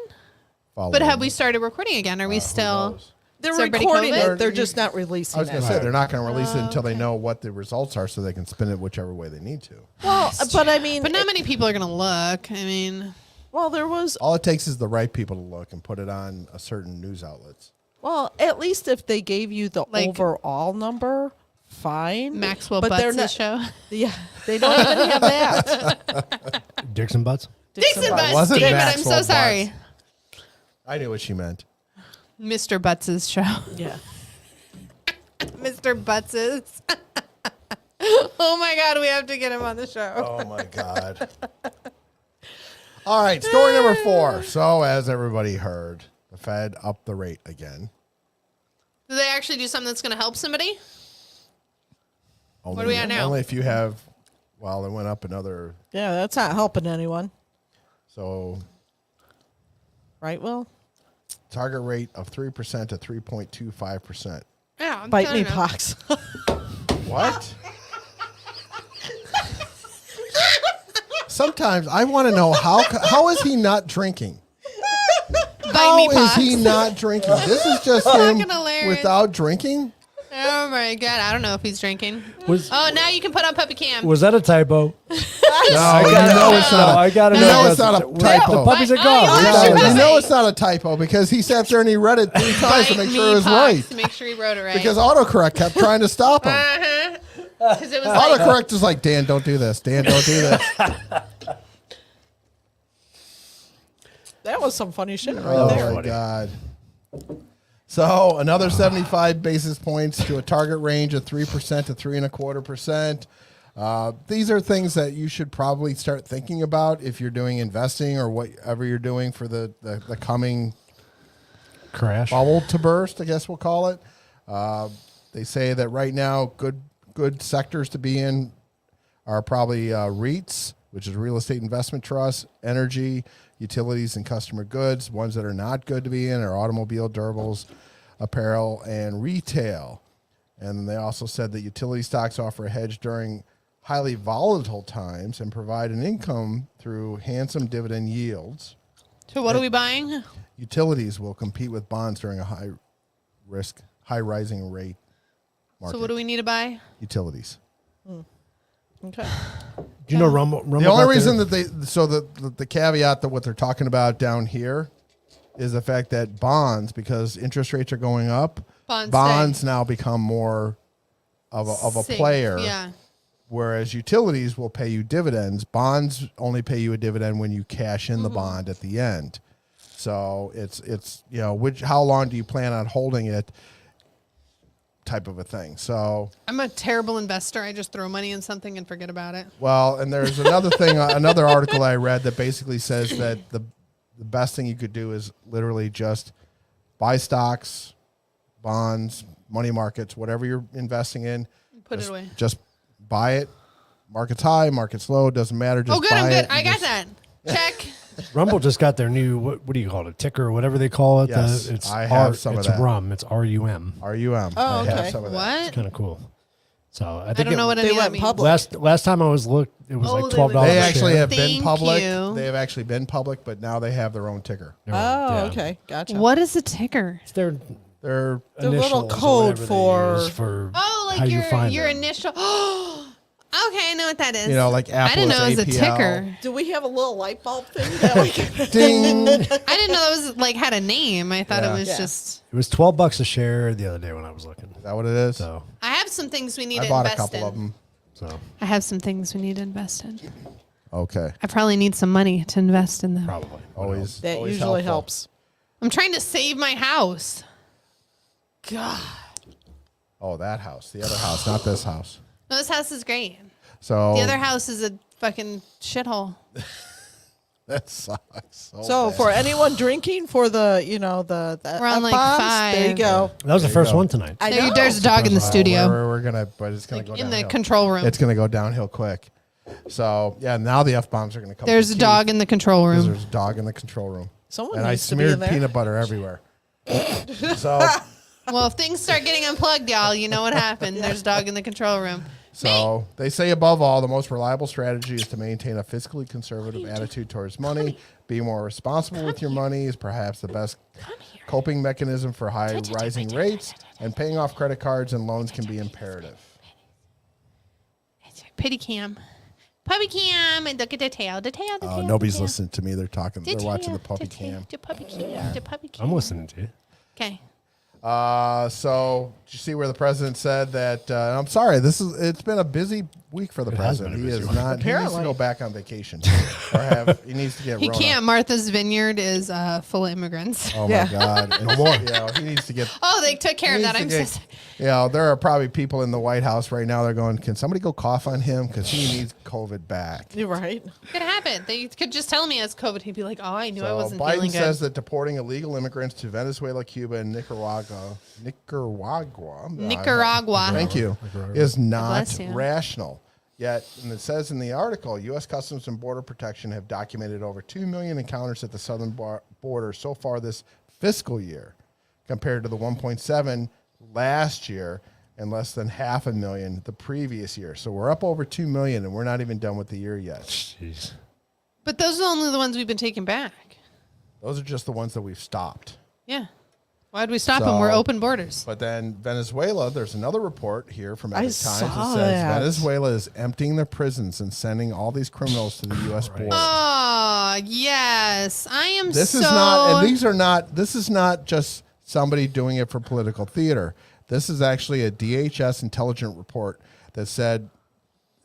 Follow But have them. we started recording again? Are we still? They're Is everybody recording COVID? it. They're just not releasing I was going it. to say, they're not going to release it until they okay. know what the results are so they can spin it whichever way they need to. Well, but I mean, But not many people are going to look. I mean, well, there was. All it takes is the right people to look and put it on a certain news outlets. Well, at least if they gave you the Like- overall number, fine. Maxwell but they're Butts' not. show. Yeah, they don't even have that. Dixon butts. Dixon Butts. Butts. wasn't Damn it, I'm Maxwell so sorry. Butts. I knew what she meant. Mr. Butts' show. Yeah. Mr. Butts'. Oh my God, we have to get him on the show. Oh, my God. All right, story number 4. So, as everybody heard, The Fed upped the rate again. Do they actually do something that's going to help somebody? Only, What are we at now? Only if you have, well, it went up another, Yeah, that's not helping anyone. so Right, Will? target rate of 3% to 3.25%. Yeah. Bite I me, don't know. Pox. What? Sometimes I want to know how is he not drinking? Bite How me, is Pox. he not drinking? This is just him Fucking hilarious. without drinking. Oh my god, I don't know if he's drinking. Was Oh, now you can put on puppy cam. was that a typo? No, you know it's not. I gotta You know. know it's not a typo. The puppies are Oh, gone. you We're are done sure with puppy. You that. know it's not a typo because he sat there and he read it 3 times to Bite make me, sure it was Pox, right. to make sure he wrote it right. Because autocorrect kept trying to stop him. Because it was like, Autocorrect is like, Dan, don't do this. Dan, don't do this. That was some funny shit right Oh there. my God. So another 75 basis points to a target range of 3% to 3.25%. These are things that you should probably start thinking about if you're doing investing or whatever you're doing for the coming Crash. bubble to burst, I guess we'll call it. They say that right now, good sectors to be in are probably REITs, which is real estate investment trusts, energy, utilities, and customer goods. Ones that are not good to be in are automobile, durables, apparel, and retail. And they also said that utility stocks offer a hedge during highly volatile times and provide an income through handsome dividend yields. so what are we buying? Utilities will compete with bonds during a high risk, high rising rate market. So what do we need to buy? Utilities. Okay. Do you know Rumble? The only reason that the caveat that what they're talking about down here is the fact that bonds, because interest rates are going up, Bonds now become more of a Safe. player. Yeah. Whereas utilities will pay you dividends. Bonds only pay you a dividend when you cash in the bond at the end. So it's how long do you plan on holding it? Type of a thing. So I'm a terrible investor. I just throw money in something and forget about it. well, and there's another thing, another article I read that basically says that the best thing you could do is literally just buy stocks, bonds, money markets, whatever you're investing in. Put it away. Just buy it. Market's high, market's low, doesn't matter. Just Oh, good. buy I'm good. it I and got just- that. Check. Rumble just got their new what do you call it? Ticker or whatever they call it. Yes, It's I have some of it's that. RUM. It's RUM. RUM. Oh, I have okay. some of that. What? Kind of cool. So I I think don't know what any They of that went means. public. last time I was looked, it was Oh, like they $12 went- They a actually share. have been Thank public. you. They have actually been public, but now they have their own ticker. Their Oh, own- yeah. okay. Gotcha. What is a ticker? It's their They're The little initials or code whatever they for- use for Oh, how like you find your them. initial. Okay, I know what that is. like Apple. I didn't know it was a APL. ticker. Do we have a little light bulb thing that we can Ding. I didn't know that was like had a name. I thought Yeah. it was Yeah. just. It was $12 a share the other day when I was looking. Is that what it is? So I have some things we need I to bought a invest couple in. of them. I have some things we need to invest in. Okay. I probably need some money to invest in them. probably Always. That always usually helpful. helps. I'm trying to save my house. God. Oh, that house. The other house, not this house. No, this house is great. So The other house is a fucking shithole. that sucks. So bad. for anyone drinking for the We're on, like, bombs, there you 5. go. that was the There you first go. one tonight. I There- know. There's a dog in the studio. We're gonna, but it's gonna go In downhill. the control room. It's gonna go downhill quick. So yeah, now the F bombs are gonna come. There's a dog in the control room. There's a dog in the control room. Someone And I needs to be in smeared there. peanut butter everywhere. So Well, if things start getting unplugged, y'all, you know what happened. There's a dog in the control room. So they say above all, the most reliable strategy is to maintain a fiscally conservative attitude towards money. Be more responsible with your money is perhaps the best coping mechanism for high rising rates, and paying off credit cards and loans can be imperative. Pity cam. Puppy cam. And look at the tail. The tail. The tail. Nobody's the tail. listening to me. They're talking. The They're watching tail, the puppy tail, cam. The puppy cam. The puppy cam. I'm listening to you. Okay. So did you see where the president said that? I'm sorry, it's been a busy week for the has been president. a He busy is week. not. He needs to Apparently. go back on vacation, he needs to get. He Rona. can't. Martha's Vineyard is full of immigrants. Oh Yeah. my God! No more. He needs to get. Oh, they took care of that. I'm so sorry. There are probably people in the White House right now. They're going, can somebody go cough on him because he needs COVID back. You're right. Could happen. They could just tell him he has COVID. He'd be like, "Oh, I knew I So wasn't Biden feeling good." says that deporting illegal immigrants to Venezuela, Cuba, and Nicaragua. Thank you. Is not Bless you. rational. Yet, and it says in the article, U.S. Customs and Border Protection have documented over 2 million encounters at the southern border so far this fiscal year, compared to the 1.7 last year and less than 500,000 the previous year. So we're up over 2 million, and we're not even done with the year yet. Jeez. But those are only the ones we've been taking back. Those are just the ones that we've stopped. Yeah. Why'd we stop them? We're So- open borders. But then Venezuela, there's another report here from Epic Times saw that says that. Venezuela is emptying their prisons and sending all these criminals to the U.S. border. Oh, yes. I am This so... is not, and these are not, this is not just somebody doing it for political theater. This is actually a DHS intelligence report that said,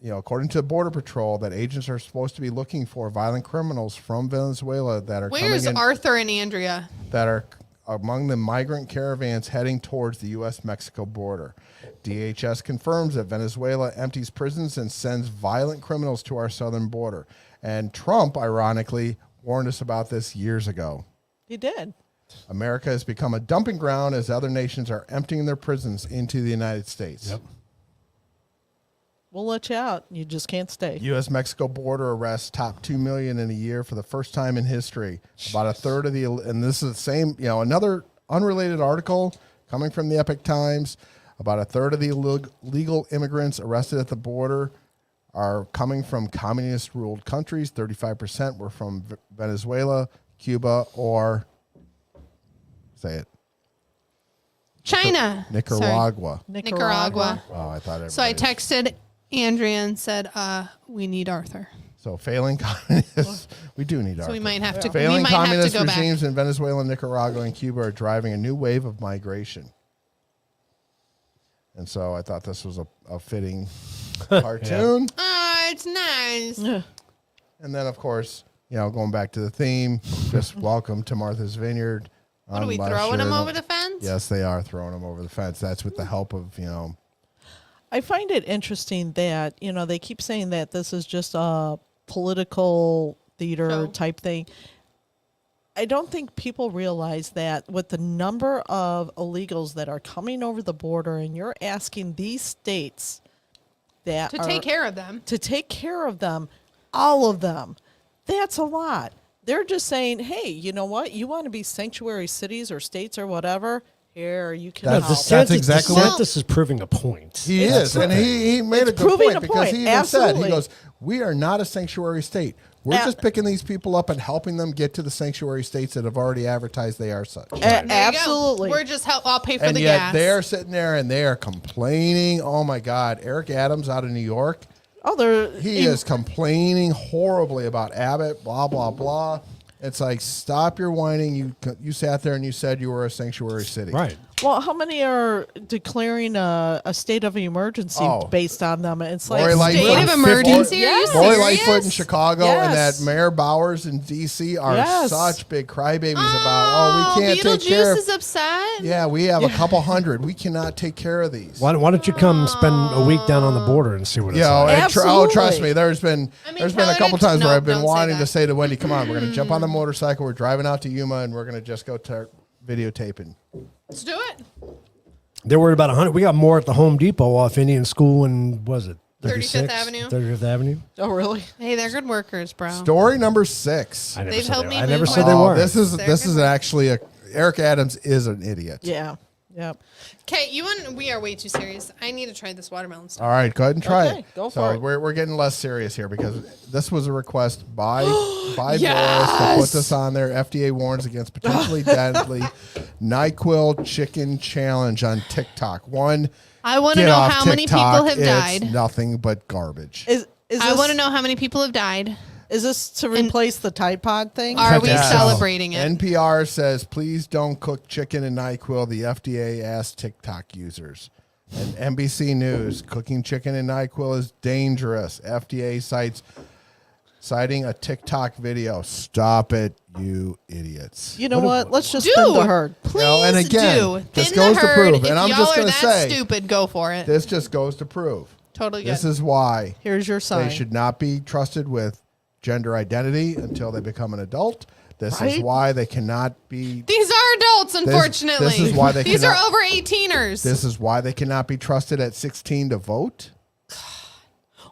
according to the Border Patrol, that agents are supposed to be looking for violent criminals from Venezuela that are Where's coming in, Arthur and Andrea? that are among the migrant caravans heading towards the U.S.-Mexico border. DHS confirms that Venezuela empties prisons and sends violent criminals to our southern border. And Trump, ironically, warned us about this years ago. He did. America has become a dumping ground as other nations are emptying their prisons into the United States. Yep. We'll let you out. You just can't stay. U.S.-Mexico border arrests top 2 million in a year for the first time in history. About a third of the, and this is the same, another unrelated article coming from the Epic Times. About a third of the illegal immigrants arrested at the border are coming from communist-ruled countries. 35% were from Venezuela, Cuba, or say it, China. Nicaragua. Nicaragua. Oh, I thought So I everybody- texted Andrea and said, we need Arthur. So failing communists, we do need So we Arthur. might have to, we Failing might have to communist go back. regimes in Venezuela, Nicaragua, and Cuba are driving a new wave of migration. And so I thought this was a fitting cartoon. Oh, it's nice. Yeah. And then, of course, going back to the theme, just welcome to Martha's Vineyard. What are we Unless throwing you're them in over the fence? Yes, they are throwing them over the fence. That's with the help of, I find it interesting that, they keep saying that this is just a political theater Show. type thing. I don't think people realize that with the number of illegals that are coming over the border, and you're asking these states that To are, take care of them. to take care of them, all of them, that's a lot. They're just saying, hey, you know what? You want to be sanctuary cities or states or whatever? Here, you can That's help. That's exactly what- DeSantis is proving a point. he is. And he made a It's good proving point a because point. he even said, he Absolutely. goes, we are not a sanctuary state. We're A- just picking these people up and helping them get to the sanctuary states that have already advertised they are such. There you go. Absolutely. We're just I'll pay for And the yet gas. they're sitting there and they are complaining. Oh my God, Eric Adams out of New York, Oh, they're he is complaining horribly about Abbott. Blah blah blah. It's like, stop your whining. You sat there and you said you were a sanctuary city. Right. Well, how many are declaring a state of emergency Oh. based on them? It's Lori like Lightfoot. State of emergency? Are you Yes. Lori serious? Lightfoot in Chicago and Yes. that Mayor Bowers in D.C. are Yes. such big crybabies about, we can't take care Beetlejuice of. is upset. Yeah, we have a couple hundred. We cannot take care of these. Why don't you come spend a week down on the border and see what it's You know, like? and trust Absolutely. me, there's been I mean, a tell her couple to- times where no, I've been don't say wanting to that. say to Wendy, come on, we're going to jump on the motorcycle. We're driving out to Yuma and we're going to just go to videotaping. Let's do it. They're worried about 100. We got more at the Home Depot off Indian School and was it 35th Avenue. 35th Avenue. oh, really? Hey, they're good workers, bro. Story number 6. I never They've said helped they, me I never move said on. they Oh, weren't. this is They're this good is workers. actually Eric Adams is an idiot. Yeah. Yep. Okay, we are way too serious. I need to try this watermelon stuff. All right, go ahead and try Okay, it. go so for it. we're getting less serious here because this was a request by Boris to Yes! put this on there. FDA warns against potentially deadly NyQuil chicken challenge on TikTok. I want to Get know off how many TikTok. people have It's died. nothing but garbage. Is I this- want to know how many people have died. Is this to replace the Tide Pod thing? Are we Yeah. celebrating it? NPR says, please don't cook chicken in NyQuil. The FDA asked TikTok users. And NBC News, cooking chicken in NyQuil is dangerous. FDA citing a TikTok video. Stop it, you idiots. You know what? Let's just Do. spin the herd. Please and again, do. this Thin goes the to herd. prove, If and I'm y'all just are gonna that say- stupid, go for it. This just goes to prove. Totally good. This is why Here's your sign. they should not be trusted with gender identity until they become an adult. This is Right? why they cannot be. These are adults, unfortunately. this is why they These cannot- are over 18ers. This is why they cannot be trusted at 16 to vote. Oh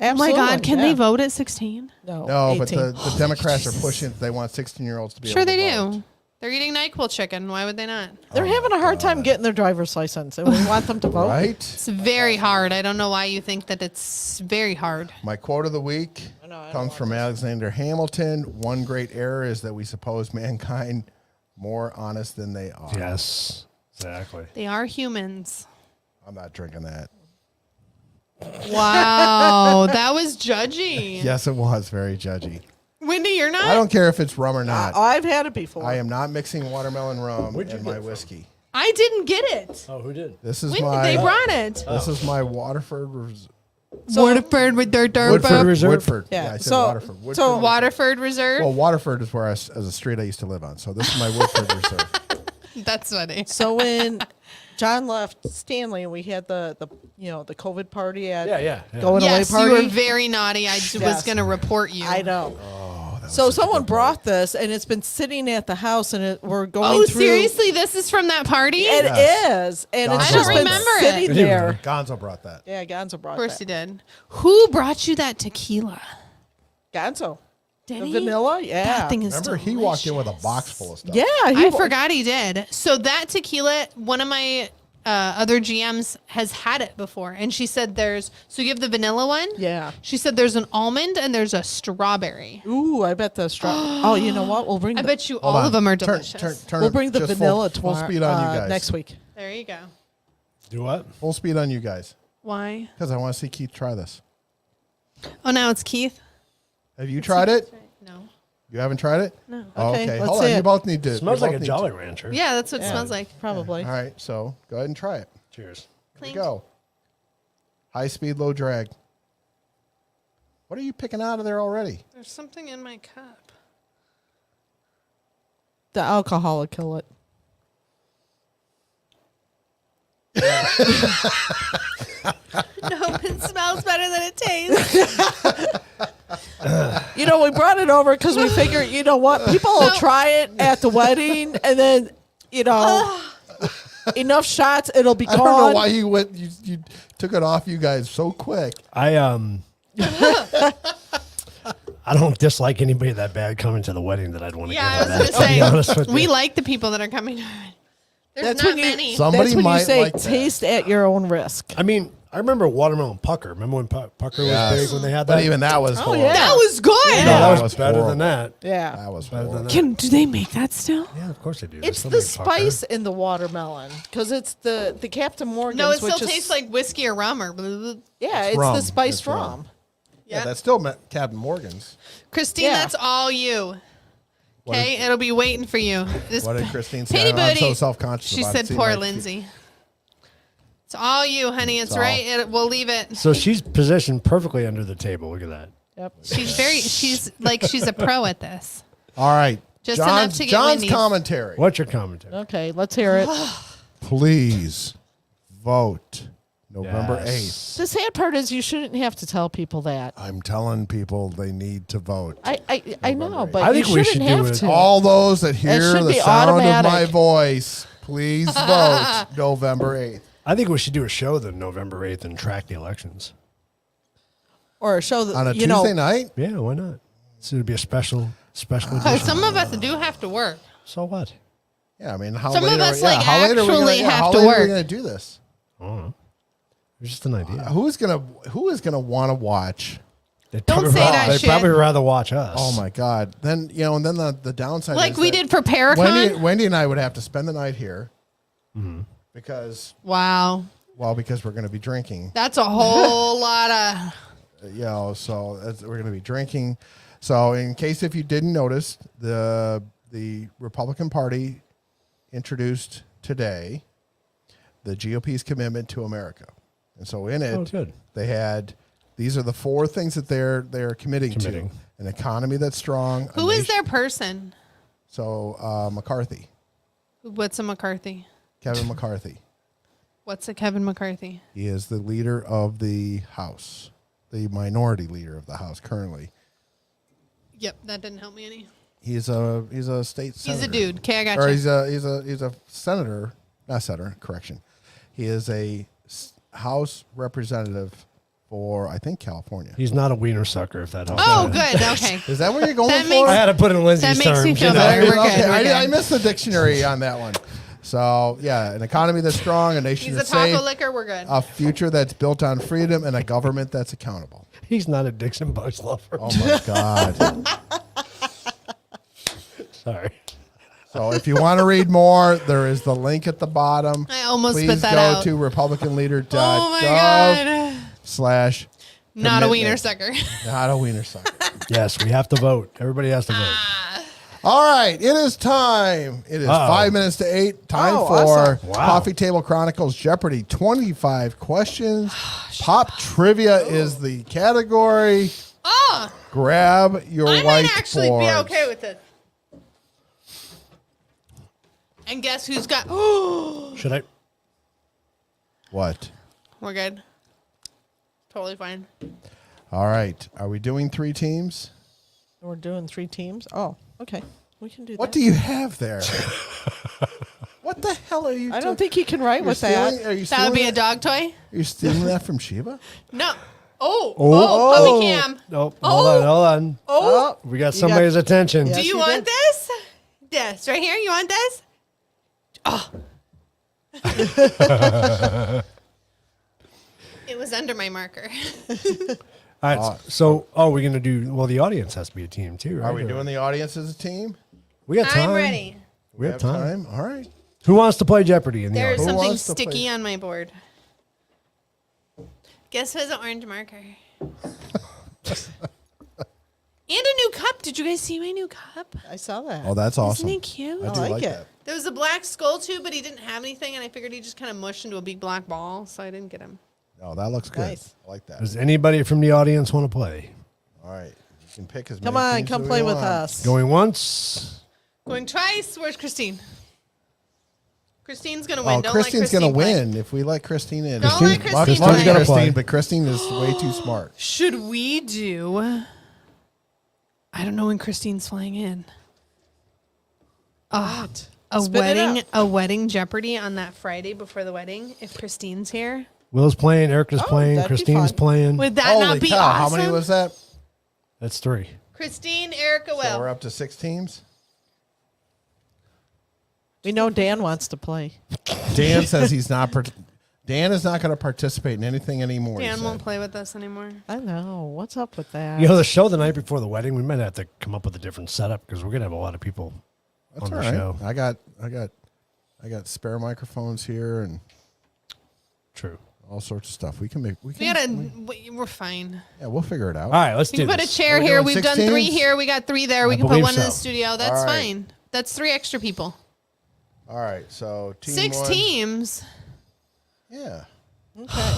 my Absolutely, God, can yeah. they vote at 16? No, 18. but the Democrats are pushing. They want 16-year-olds to be. Sure able to they vote. do. They're eating NyQuil chicken. Why would they not? They're having a hard time getting their driver's license, and we want them to vote. Right. It's very hard. I don't know why you think that it's very hard. My quote of the week comes from Alexander Hamilton. One great error is that we suppose mankind more honest than they are. Yes, exactly. They are humans. I'm not drinking that. Wow, that was judgy. Yes, it was very judgy. Wendy, you're not? I don't care if it's rum or not. I've had it before. I am not mixing watermelon rum Where'd you in get my it from? whiskey. I didn't get it. Oh, who did? This is When my. they brought it. This is my Waterford. Waterford with their Woodford Reserve? Woodford. Yeah, I said so- Waterford. Woodford. so- Waterford Reserve. Well, Waterford is where as a street I used to live on. So this is my Woodford Reserve. That's funny. So when John left Stanley, and we had the COVID party at Yeah. going Yes, away you party. were very naughty. I was Yes. going to report you. I know. So someone brought this, and it's been sitting at the house, and we're going Oh, through. seriously? This is from that party? It Yes. is, and Gonzo it's I just don't been remember it. sitting there. Gonzo brought that. Yeah, Gonzo brought Of course that. he did. Who brought you that tequila? Gonzo. Did The he? vanilla, yeah. That thing is Remember, he walked in with a box full of stuff. Yeah, I forgot he did. So that tequila, one of my other GMs has had it before, and she said so you have the vanilla one? Yeah. She said there's an almond and there's a strawberry. Ooh, I bet the straw. Oh, you know what? We'll bring. I the, bet you Hold all on. of them are Turn- delicious. turn we'll it bring the just vanilla full tomorrow. speed on you guys. Next week. There you go. Do what? Full speed on you guys. Why? Because I want to see Keith try this. Oh, now it's Keith? Have you tried it? No. You haven't tried it? No. Oh, Okay, okay. let's Hold on. see You it. both need to. Smells you like both a need Jolly to. Rancher. Yeah, that's what it smells like. Probably. All right. So go ahead and try it. Cheers. Here we Clink. go. High speed, low drag. What are you picking out of there already? There's something in my cup. The alcohol will kill it. No, it smells better than it tastes. We brought it over because we figured, you know what? People will try it at the wedding, and then, enough shots, it'll be I gone. don't know why you went. You took it off you guys so quick. I don't dislike anybody that bad coming to the wedding that I'd want to Yeah, get I on was that. going To be honest with to say, we you. like the people that are coming. There's That's not when you- many. Somebody That's when might you say like that. taste at your own risk. I mean, I remember Watermelon Pucker. Remember when Pucker Yes. was big when they had that? But even that was horrible. yeah. That was good. no, Yeah. that was, was better horrible. than that. Yeah. That was Better than horrible. that. Do they make that still? Yeah, of course they do. They It's still the make Pucker. spice in the watermelon because it's the Captain Morgan's. No, it still which is, tastes like whiskey or rum or blah, blah, blah. Yeah, It's it's rum. the spiced It's rum. rum. Yeah, that's still Captain Morgan's. Christine, Yeah. that's all you. What Okay, did- it'll be waiting for you. This What did Christine say? Petey I'm Booty. so self-conscious She about said, it. See, "Poor my- Lindsay." It's all you, honey. It's all. right. We'll leave it. So she's positioned perfectly under the table. Look at that. Yep. She's a pro at this. All right. Just enough to get John's Wendy's. commentary. What's your commentary? Okay, let's hear it. Please vote November Yes. 8th. The sad part is you shouldn't have to tell people that. I'm telling people they need to vote. I know, but I think you we shouldn't should do have it to. All those that hear should the be sound of my automatic. voice, please vote November 8th. I think we should do a show then November 8th and track the elections. Or a show that On a you Tuesday know. night? Yeah, why not? So it'd be a special edition. Some of us do have to work. So what? Yeah, I mean, how Some late of are us, we, yeah, like, how late are we gonna, actually yeah, have how to late are we work. going to do this? I don't know. It's just an idea. Who is gonna want to watch? They'd Don't probably say ra- that They'd shit. probably rather watch us. Oh my God! Then and then the downside, Like is we that did for Paracon. Wendy and I would have to spend the night here because Wow, because we're going to be drinking. that's a whole lot of. So we're going to be drinking. So, in case if you didn't notice, the Republican Party introduced today the GOP's commitment to America, and so in it, good. they had these are the 4 things that they're committing to: an economy that's strong. Who is their person? So McCarthy, What's a McCarthy? Kevin McCarthy. What's a Kevin McCarthy? He is the leader of the House, the minority leader of the House currently. Yep, that didn't help me any. He's a state senator. He's a dude. Okay, I got Or you. he's a senator, not senator. Correction. He is a House representative for I think California. He's not a wiener sucker, if that helps. Oh, good. Okay. Is that what you're going That for? makes- I had to put in Lindsay's That makes me terms. feel you know? better. We're good, Okay, we're good. I missed the dictionary on that one. So yeah, an economy that's strong, a nation He's a that's taco safe, licker. We're good. a future that's built on freedom, and a government that's accountable. He's not a Dixon Bucks lover. Oh my God. Sorry. So if you want to read more, there is the link at the bottom. I almost Please spit that go out. to republicanleader.gov Oh my God. slash Not a commitment. wiener sucker. Not a wiener sucker. Yes, we have to vote. Everybody has to vote. All right, it is time. It is 5 minutes to 8. Time Oh, for awesome. Wow. Coffee Table Chronicles Jeopardy. 25 questions. Pop trivia is the category. Oh, Grab your I might actually be whiteboards. okay with it. And guess who's got? Should I? What? We're good. Totally fine. All right. Are we doing 3 teams? We're doing 3 teams. Oh, okay. We can do What that. do you have there? What the hell are you I don't think he can write You're with stealing, that. Are you That would stealing be a that? dog toy? Are you stealing that from Sheba? No. Oh, puppy cam. Oh, hold on. Oh, We got You somebody's attention. Yeah. Do Yes, you you want did. this? This right here. You want this? Oh. It was under my marker. All right. So, we're going to do, well, the audience has to be a team too, right? Are we doing the audience as a team? We got time. I'm ready. We have time. All right. Who wants to play Jeopardy in the There's audience? something wants to play? sticky on my board. Guess who has an orange marker? And a new cup. Did you guys see my new cup? I saw that. Oh, that's awesome. Isn't it cute? I do like like it. that. There was a black skull too, but he didn't have anything, and I figured he just kind of mushed into a big black ball, so I didn't get him. Oh, that looks good. Nice. I like that. Does anybody from the audience want to play? All right. You can pick as Come many on, teams come as play we with want. us. Going once. Going twice. Where's Christine? Christine's gonna win. Well, Don't Christine's let going Christine to play. win if we let Christine in. Don't let Christine Love play. Gotta play. Christine, but Christine is way too smart. Should we do? I don't know when Christine's flying in. A Spit it wedding, out. a wedding Jeopardy on that Friday before the wedding. If Christine's here, Will's playing, Erica's playing, that'd be Christine's fun. playing. would that Holy not be cow. awesome? How many was that? That's 3. Christine, Erica, So we're Will. up to 6 teams. We know Dan wants to play. Dan says he's not. Dan is not going to participate in anything anymore. he Dan said. won't play with us anymore. I know. What's up with that? You know, the show the night before the wedding, we might have to come up with a different setup because we're going to have a lot of people That's on all the right. show. I got spare microphones here and True. all sorts of stuff. We can make. We're fine. Yeah, we'll figure it out. All right, let's We do can put a this. chair Are we here. doing We've 6 done 3 teams? here. We got 3 there. We I can put believe one in the so. studio. That's All right. fine. That's 3 extra people. All right. So team 6 one. teams. Yeah. Okay.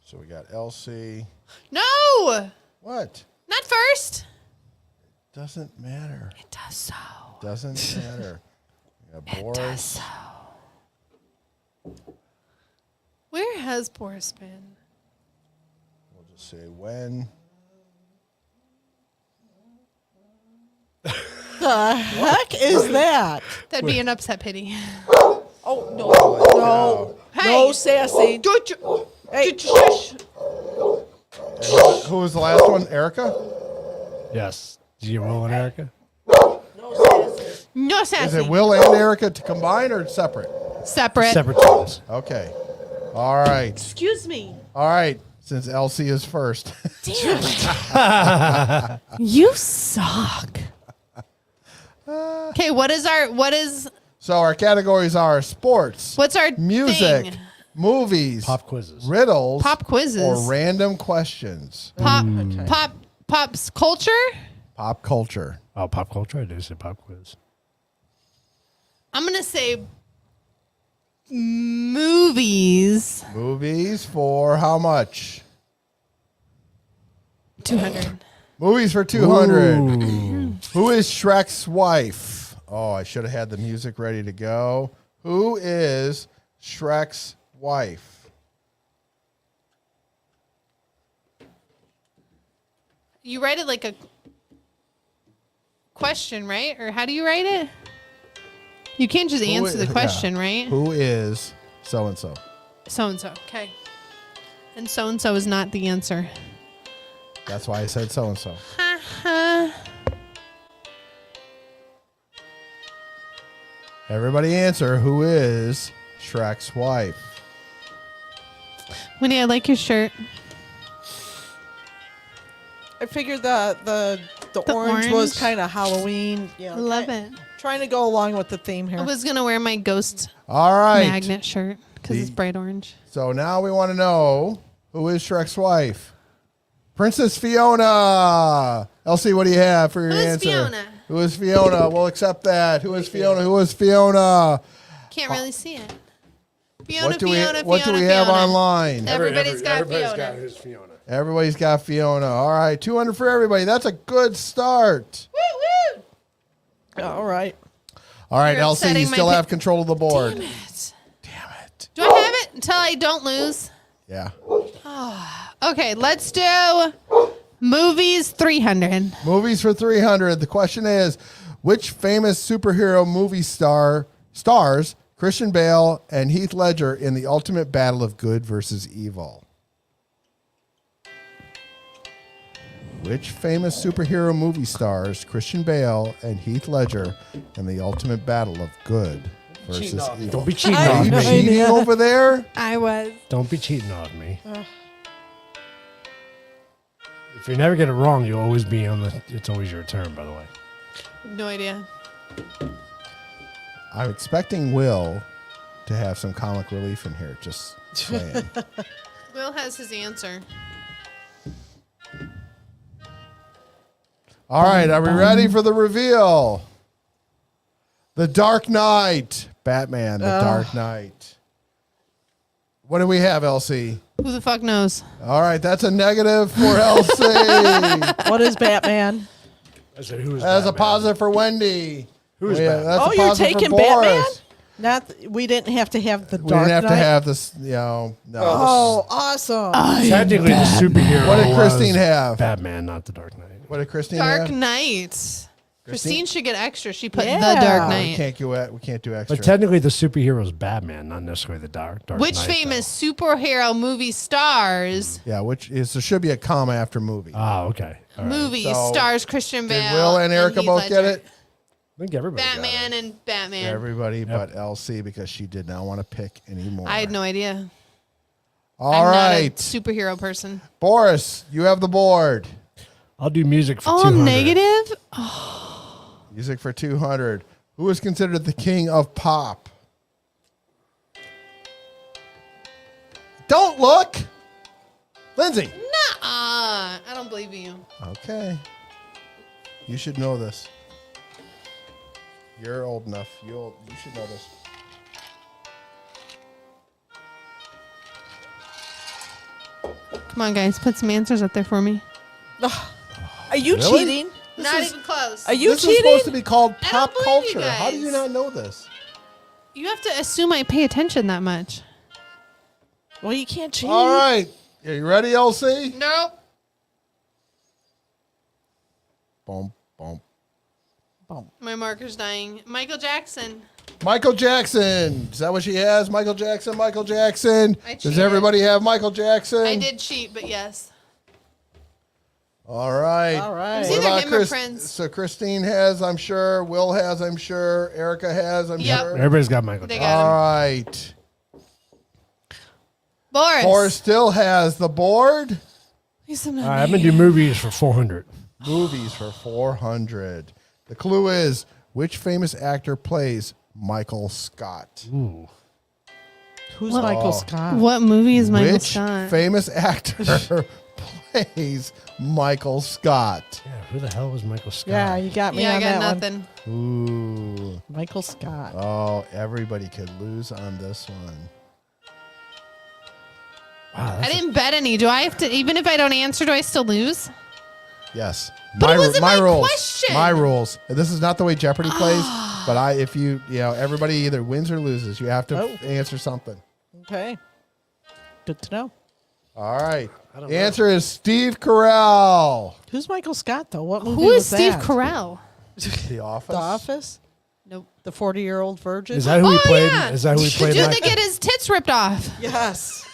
So we got Elsie. No, What? not first. Doesn't matter. It does so. Doesn't matter. We got It does Boris. so. Where has Boris been? We'll just say when. The heck is that? That'd be an upset pity. Oh no! Hey. No, sassy. Hey. Who was the last one? Erica? Yes. Do you Will and Erica? No Is sassy. it Will and Erica to combine or separate? Separate. Separate teams. Okay. All right. Excuse me. All right. Since Elsie is first. Damn it. You suck. Okay, what is So our categories are sports, what's our music, thing? movies, Pop quizzes. riddles, Pop quizzes. or random questions. Pop Pop's culture. Pop culture. Oh, pop culture. I do say pop quiz. I'm gonna say movies. Movies for how much? 200. Movies for 200. Ooh. Who is Shrek's wife? Oh, I should have had the music ready to go. Who is Shrek's wife? You write it like a question, right? Or how do you write it? You can't just answer the question, right? Who is so-and-so? So-and-so. Okay. And so-and-so is not the answer. That's why I said so-and-so. Everybody answer. Who is Shrek's wife? Winnie, I like your shirt. I figured the orange was kind of Halloween. You know, Love it. Trying to go along with the theme here. I was going to wear my ghost All right. magnet shirt because it's bright orange. So now we want to know who is Shrek's wife? Princess Fiona. Elsie, what do you have for your Who is answer? Fiona? Who is Fiona? We'll accept that. Who is Fiona? Who is Fiona? Can't really see it. Fiona, What do we Fiona, What do we Fiona, have Fiona. online? Everybody's got Everybody's Fiona. got his Fiona. Everybody's got Fiona. All right, 200 for everybody. That's a good start. Woo, woo. All right. All right, You're Elsie, you upsetting my still pa- have control of the board. Damn it. Damn it. Do I have it until I don't lose? Yeah. Okay, let's do movies 300. Movies for 300. The question is, which famous superhero movie stars Christian Bale and Heath Ledger in the ultimate battle of good versus evil? Which famous superhero movie stars Christian Bale and Heath Ledger in the ultimate battle of good versus evil? Don't be cheating Are on you me. cheating over there? I was. Don't be cheating on me. If you never get it wrong, you'll always be on the. It's always your turn, by the way. No idea. I'm expecting Will to have some comic relief in here. Just saying. Will has his answer. All right, are we ready for the reveal? The Dark Knight. Batman, The Dark Knight. What do we have, Elsie? Who the fuck knows? All right, that's a negative for Elsie. What is Batman? I said, who is That's a Batman? positive for Wendy. Who is Yeah, Batman? that's Oh, a you're positive for taking Boris. Batman? We didn't have to have the We Dark didn't have Knight. to have this, no. Oh, awesome. Technically, the superhero. What did was Christine have? Batman, not the Dark Knight. What did Christine Dark have? Knight. Christine should get extra. She put Yeah. the Dark We Knight. we can't do extra. But technically, the superhero is Batman, not necessarily the Dark Which Knight. famous superhero movie stars Yeah, there should be a comma after movie. Oh, okay. All right. movie So, stars Christian Bale? Did Will and Erica Heath both get Ledger? it? I think everybody got Batman it. and Batman. Everybody but Elsie because she did not want to pick anymore. I had no idea. All I'm right, not a superhero person. Boris, you have the board. I'll do music for Oh, 200. negative? Music for 200. Who is considered the king of pop? Don't look. Lindsay. I don't believe you. Okay. You should know this. You're old enough. You should know this. Come on, guys. Put some answers up there for me. Are you Really? cheating? Not even close. Are you This is cheating? supposed to be called I pop don't believe you culture. How do you guys. not know this? You have to assume I pay attention that much. Well, you can't cheat. All right. Are you ready, LC? Nope. Boom, boom. My marker's dying. Michael Jackson. Michael Jackson. Is that what she has? Michael Jackson, Michael Jackson. I Does cheated. everybody have Michael Jackson? I did cheat, but yes. All right. All right. It's What either about him or Prince. So Christine has, I'm sure. Will has, I'm sure. Erica has, I'm Yep. sure. Everybody's got Michael They Jackson. got All him. right. Boris. Boris still has the board. He's a All right, I'm going to do movies for 400. Movies for 400. The clue is, which famous actor plays Michael Scott? Ooh. Who's Michael Scott? What movie is Michael Which Scott? famous actor plays Michael Scott. Yeah, who the hell was Michael Scott? Yeah, you got me Yeah, I on got that nothing. Ooh. one. Michael Scott. Oh, everybody could lose on this one. Wow, I that's didn't bet any. Do I have to, even if I don't answer, do I still lose? Yes. But it wasn't my rules. question. My rules. This is not the way Jeopardy plays, but if you know, everybody either wins or loses. You have to answer something. Okay. Good to know. All right. don't The answer is Steve Carell. Who's Michael Scott, though? What movie Who is was Steve that? Carell? The Office. The Office? Nope. The 40-year-old virgin? Is that who he played? Yeah. Is that who he The played? dude Mike? that get his tits ripped off. Yes.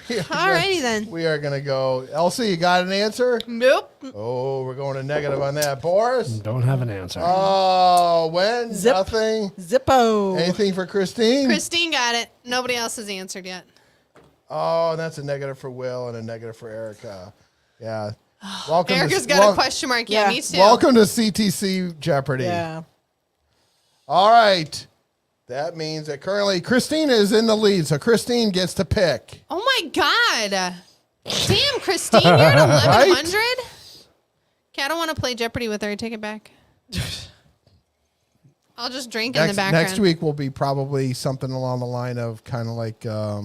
Alrighty then. We are going to go. Elsie, you got an answer? Nope. Oh, we're going to negative on that. Boris? Don't have an answer. Oh, when? Zip. Nothing? Zippo. Anything for Christine? Christine got it. Nobody else has answered yet. Oh, that's a negative for Will and a negative for Erica. Yeah. Welcome Erica's to, got a question mark. Yeah, Yeah. me too. Welcome to CTC Jeopardy. Yeah. All right. That means that currently Christine is in the lead, so Christine gets to pick. Oh my God. Damn, Christine, you're at 1100? Okay, I don't want to play Jeopardy with her. I take it back. I'll just drink in the background. Next week will be probably something along the line of kind of like, I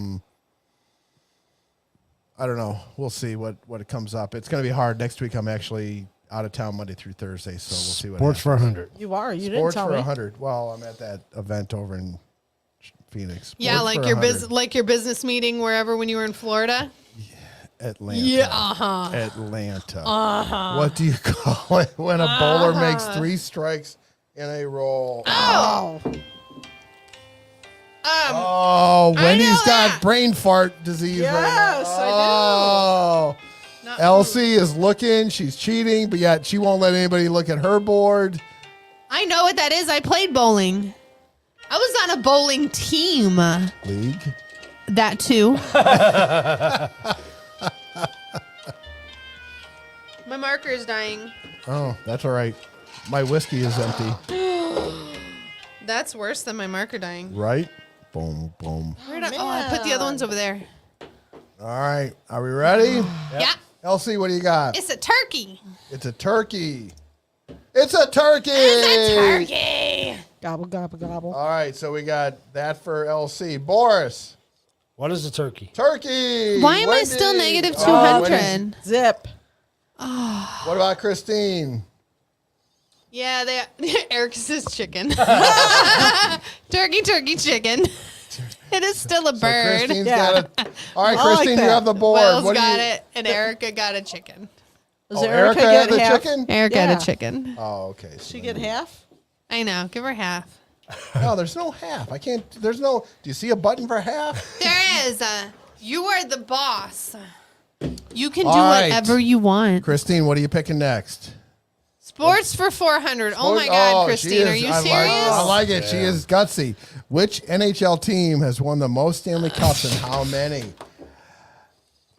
don't know. We'll see what it comes up. It's going to be hard. Next week I'm actually out of town Monday through Thursday, so we'll see what Sports happens. for 100. You are. You didn't Sports tell for me. 100. Well, I'm at that event over in Phoenix. Yeah, Sports like for your 100. like your business meeting wherever when you were in Florida. Atlanta. Yeah, uh-huh. Atlanta. What do you call it when a bowler makes 3 strikes in a row? Oh. Oh, Wendy's know got that. brain fart disease right now. Yes, I do. Oh. Not Elsie is looking. She's cheating, but yet she won't let anybody look at her board. I know what that is. I played bowling. I was on a bowling team. League. That too. My marker is dying. Oh, that's all right. My whiskey is empty. That's worse than my marker dying. Right? Boom, boom. I put the other ones over there. All right. Are we ready? Yeah. Elsie, what do you got? It's a turkey. It's a turkey. It's a turkey. It's a turkey. Gobble, gobble, gobble. All right. So we got that for LC. Boris. What is a turkey? Turkey. Why am I Wendy. still negative Oh, 200? Zip. What about Christine? Yeah, Eric says chicken. Turkey, turkey, chicken. It is still a So bird. Christine's Yeah. got it. All right, I like Christine, you that. have the board. Wells What do got you- it, and Erica got a chicken. Does Oh, Erica Erica had get the half? chicken? Erica Yeah. had a chicken. Oh, okay. So She get half? I know. Give her half. no, there's no half. I can't. There's no. Do you see a button for half? There is. You are the boss. You can do All right. whatever you want. Christine, what are you picking next? Sports for 400. Oh my God, she Christine, are is- you I serious? I like it. She is gutsy. Which NHL team has won the most Stanley Cups and how many?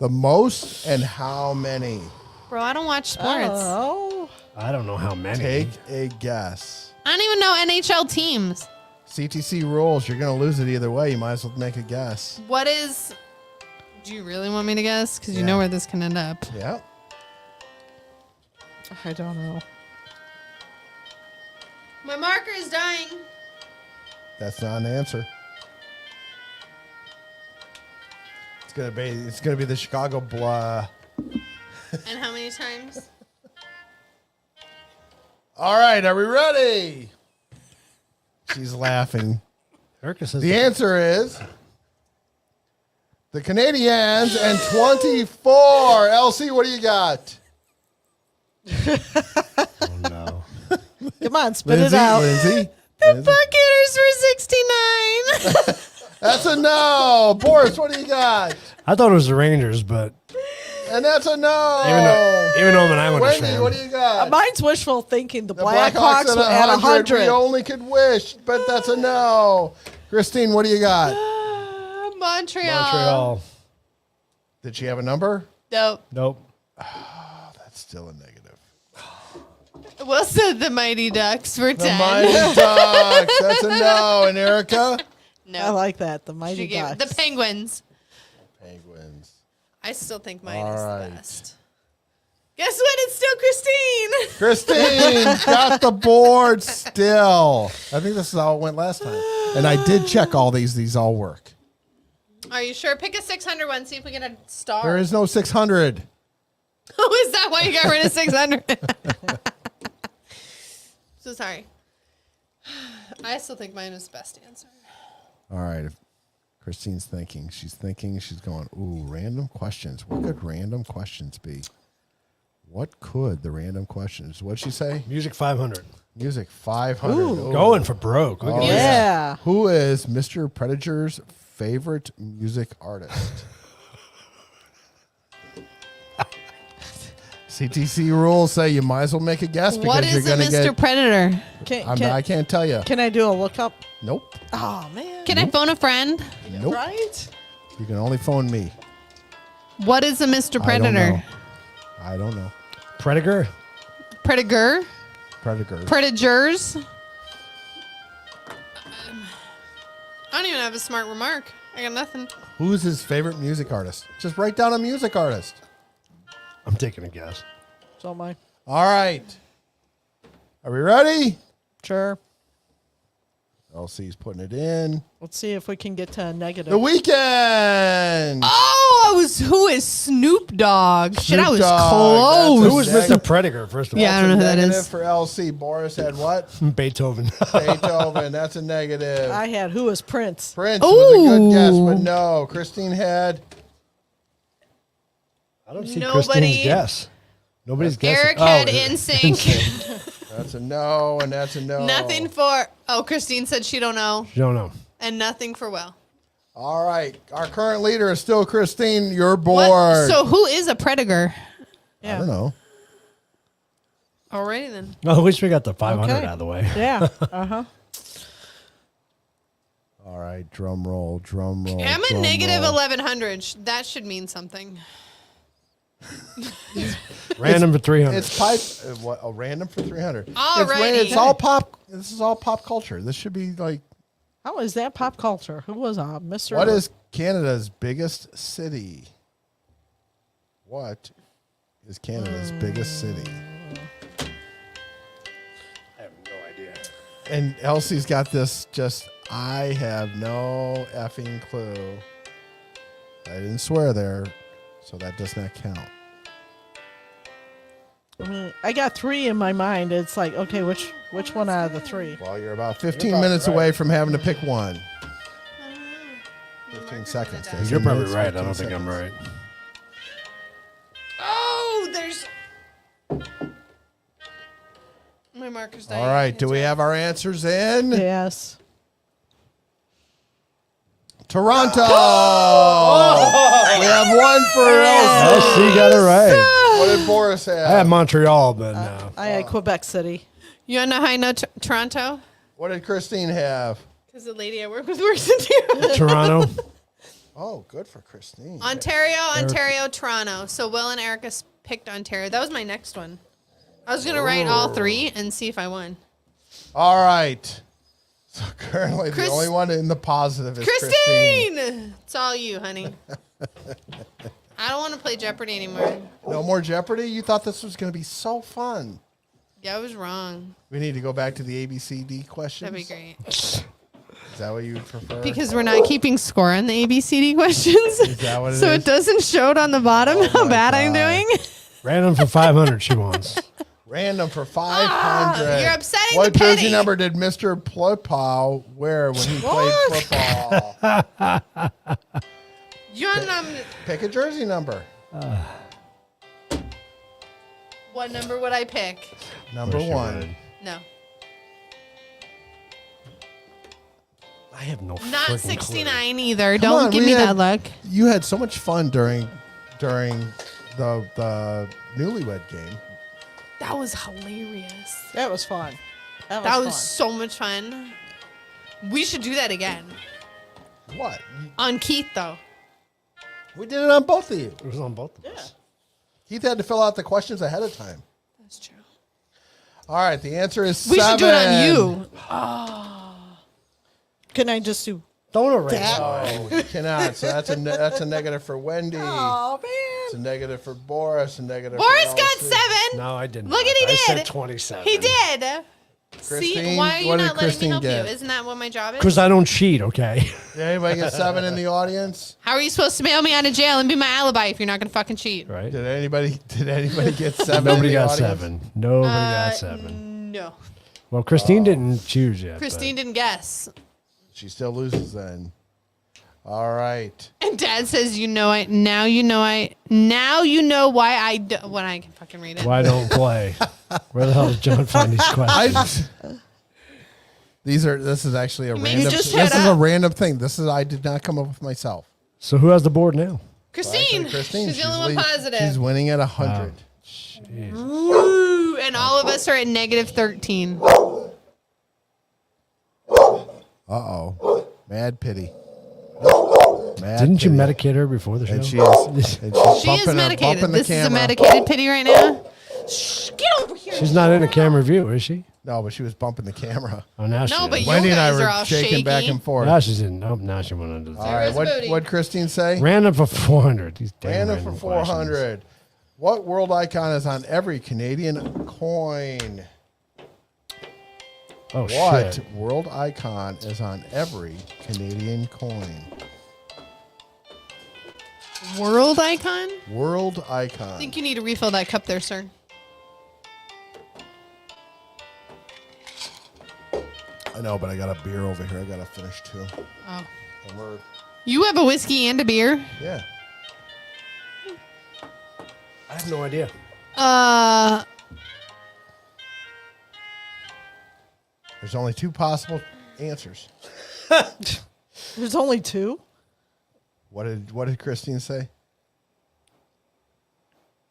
The most and how many? Bro, I don't watch sports. Oh. I don't know how many. Take a guess. I don't even know NHL teams. CTC rules. You're going to lose it either way. You might as well make a guess. What is... Do you really want me to guess? Because you Yeah. know where this can end up. Yeah. I don't know. My marker is dying. That's not an answer. It's gonna be the Chicago blah. And how many times? All right, are we ready? She's laughing. Erica says The answer is the Canadiens and 24. Elsie, what do you got? Oh, no. Come on, spit Lindsay, it out. Lindsay. Bucketers for 69. That's a no. Boris, what do you got? I thought it was the Rangers, but And that's a no. even though I'm an Islanders Wendy, fan. what do you got? Mine's wishful thinking. The, The Blackhawks at at 100. We only could wish, but that's a no. Christine, what do you got? Montreal. Montreal. Did she have a number? Nope. Nope. That's still a negative. We'll said the Mighty Ducks for 10. The Mighty Ducks. That's a no. And Erica? I No. like that. The She Mighty gave Ducks. the Penguins. Penguins. I still think mine All is right. the best. Guess what? It's still Christine. Christine got the board still. I think this is how it went last time. And I did check all these. These all work. Are you sure? Pick a 600 one. See if we get a star. There is no 600. Oh, is that why you got rid of 600? So sorry. I still think mine is the best answer. All right. If Christine's thinking. She's thinking. She's going, ooh, random questions. What could random questions be? What could the random questions? What'd she say? Music 500. Music 500. Ooh. Going for broke. Look at Oh, this. Yeah. Who is Mr. Predator's favorite music artist? CTC rules say you might as well make a guess because What you're is a going to Mr. get. Predator? I can't tell you. Can I do a lookup? Nope. Oh, man. Can I phone a friend? Nope. Right? You can only phone me. What is a Mr. Predator? I don't know. Predator. Predator? Predator. Predators? I don't even have a smart remark. I got nothing. Who's his favorite music artist? Just write down a music artist. I'm taking a guess. So am I. All right. Are we ready? Sure. LC's putting it in. Let's see if we can get to a negative. The Weeknd. Oh, who is Snoop Dogg? Shit, I was Snoop Dogg, close. that's Who was Negative. Mr. Predator, first of all? Yeah, I don't know who that Negative is. for LC. Boris had what? Beethoven. Beethoven. That's a negative. I had who is Prince? Prince was a good guess, Ooh. but no. Christine had. I don't see Nobody- Christine's guess. Nobody's guessing. Eric had NSYNC. That's a no, and that's a no. Nothing for. Oh, Christine said she don't know, You don't know. and nothing for Will. All right. Our current leader is still Christine. You're What? bored. So who is a predator? I don't know. Alrighty then. Well, at least we got the 500 Okay. out of the way. Yeah. Uh-huh. All right. Drum roll. Drum roll. I'm a drum negative roll. 1100. That should mean something. Random for 300. It's pipe. What? A random for 300. Alrighty. It's all pop. This is all pop culture. This should be like. How is that pop culture? Who was Mr. What is Canada's biggest city? What is Canada's biggest city? I have no idea. And Elsie's got this just, I have no effing clue. I didn't swear there, so that does not count. I got three in my mind. It's like, okay, which one out of the three? Well, you're about 15 probably minutes right. away from having to pick one. 15 seconds. guys. You're probably 10 minutes, right. I 15 don't think I'm seconds. right. Oh, there's. My marker's dying. All right. Do we have our answers in? Yes. Toronto. We have one for Elsie. Oh, she got it right. What did Boris have? I had Montreal, but no. I had Quebec City. You wanna know how I know Toronto? What did Christine have? Because the lady I work with works in Toronto. Toronto. Oh, good for Christine. Ontario, Toronto. So Will and Erica picked Ontario. That was my next one. I was gonna write all three and see if I won. All right. So currently Chris- the only one in the positive is Christine. Christine! It's all you, honey. I don't want to play Jeopardy anymore. No more Jeopardy? You thought this was going to be so fun. Yeah, I was wrong. We need to go back to the ABCD questions. That'd be great. Is that what you would prefer? Because we're not keeping score on the ABCD questions. Is that what it so is? it doesn't show it on the bottom how my bad I'm God. doing. Random for 500, she wants. Random for 500. you're upsetting What the jersey penny. number did Mr. Plopow wear when he played football? You want to Pick a jersey number. what number would I pick? Number Wish you one. would. No. I have no Not freaking 69 either. Come Don't on, give we me had- that look. You had so much fun during the newlywed game. That was hilarious. That was fun. That was fun. so much fun. We should do that again. What? On Keith, though. We did it on both of you. It was on both of us. Keith had to fill out the questions ahead of time. That's true. All right, the answer is We 7. should do it on you. Can I just do Don't erase Damn. mine. Oh, you cannot. So that's a negative for Wendy. Oh It's a man. negative for Boris. A negative. Boris for all got three. 7. No, I didn't. Look at he I said did. 27. He did. See, Christine, why are you what did not letting me Christine help get? you? Isn't that what my job is? Because I don't cheat, okay? Did anybody get 7 in the audience? How are you supposed to bail me out of jail and be my alibi if you're not going to fucking cheat? Right? Did anybody get 7? Nobody in the got audience? 7. Nobody got 7. No. Well, Christine didn't choose yet. Christine didn't guess. She still loses then. All right. And Dad says, now you know why I do, when I can fucking read it. Why don't play? Where the hell does John find these questions? This is actually a You random. just This shut is a up. random thing. I did not come up with myself. So who has the board now? Christine. Christine, She's the only one positive. She's winning at 100. Jeez. Woo, and all of us are at negative 13. Uh-oh. Mad pity. Mad Didn't you pity. medicate her before the show? And she is. And she's She is bumping medicated. the This is a camera. medicated pity right now. Shh, get over here. She's not in a camera view, is she? No, but she was bumping the camera. Oh, now she No, is. but you Wendy and I guys are were all shaking shaky. back and forth. Now she's in. Oh, now she went under the All right. Sarah's booty. What'd Christine say? Random for 400. These damn Random for random 400. What world icon is on every Canadian coin? questions. Oh, What shit. world icon is on every Canadian coin? World icon? World I icon. think you need to refill that cup there, sir. I know, but I got a beer over here. I got to finish too. Oh. And we're- You have a whiskey and a beer? yeah. I have no idea. There's only 2 possible answers. There's only 2. What did Christine say?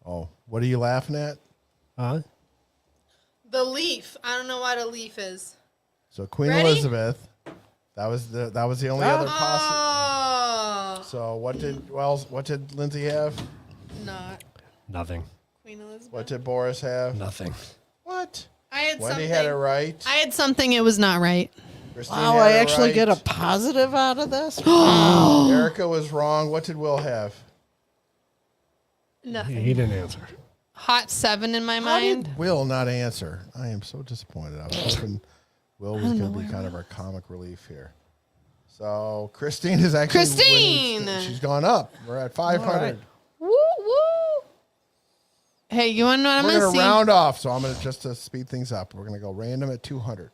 Oh, what are you laughing at? The leaf. I don't know what a leaf is. So Queen Ready? Elizabeth. That was the only other possible. Oh. So what did Lindsay have? Not Nothing. Queen Elizabeth. What did Boris have? Nothing. What? I had Wendy something. had it right. I had something. It was not right. Christine Wow, had I it actually right. get a positive out of this. Erica was wrong. What did Will have? Nothing. He didn't answer. Hot 7 in my mind. Will not answer. I am so disappointed. I was hoping Will was going to be kind of our comic relief here. So Christine is actually Christine! winning. She's gone up. We're at 500. All right. Woo woo. Hey, you want to know what I'm We're gonna going to see? round off. So I'm going to just to speed things up. We're going to go random at 200.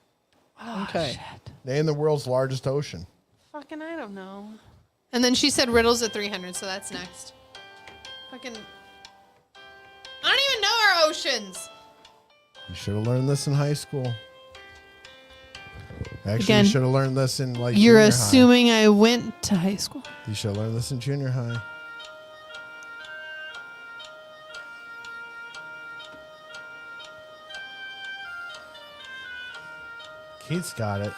Okay. Name the world's largest ocean. Fucking, I don't know. And then she said riddles at 300, so that's next. Fucking. I don't even know our oceans. You should have learned this in high school. Actually, Again, you should have learned this in like You're junior assuming I went to high school. high. You should have learned this in junior high. Keith's got it.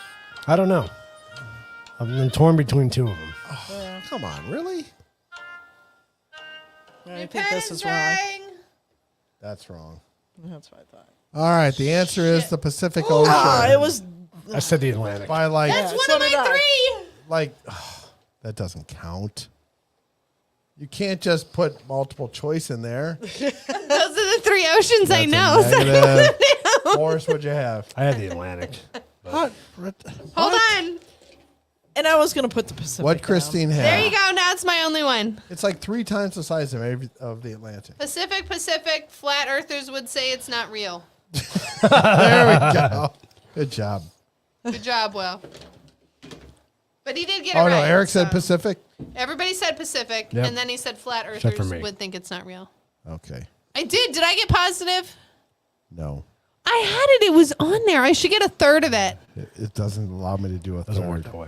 I don't know. I've been torn between 2 of them. Come on, really? I think this is wrong. That's wrong. That's what I thought. All right, the answer is the Pacific Ocean. Ah, it was. I said the Atlantic. by like That's so one of did my I. 3. like that doesn't count. You can't just put multiple choice in there. Those are the 3 oceans I That's a know. So negative. Boris, what'd you have? I had the Atlantic. What? hold on. And I was going to put the Pacific. What down. Christine had? There you go. Now it's my only one. It's like 3 times the size of the Atlantic. Pacific. Flat earthers would say it's not real. There we go. Good job. Good job, Will. But he did get it Oh right. no, Eric said so- Pacific. Everybody said Pacific, Yep. and then he said flat Except for earthers me. would think it's not real. Okay. I did. Did I get positive? No, I had it. It was on there. I should get a third of it. it doesn't allow me to do a Doesn't third. work that way.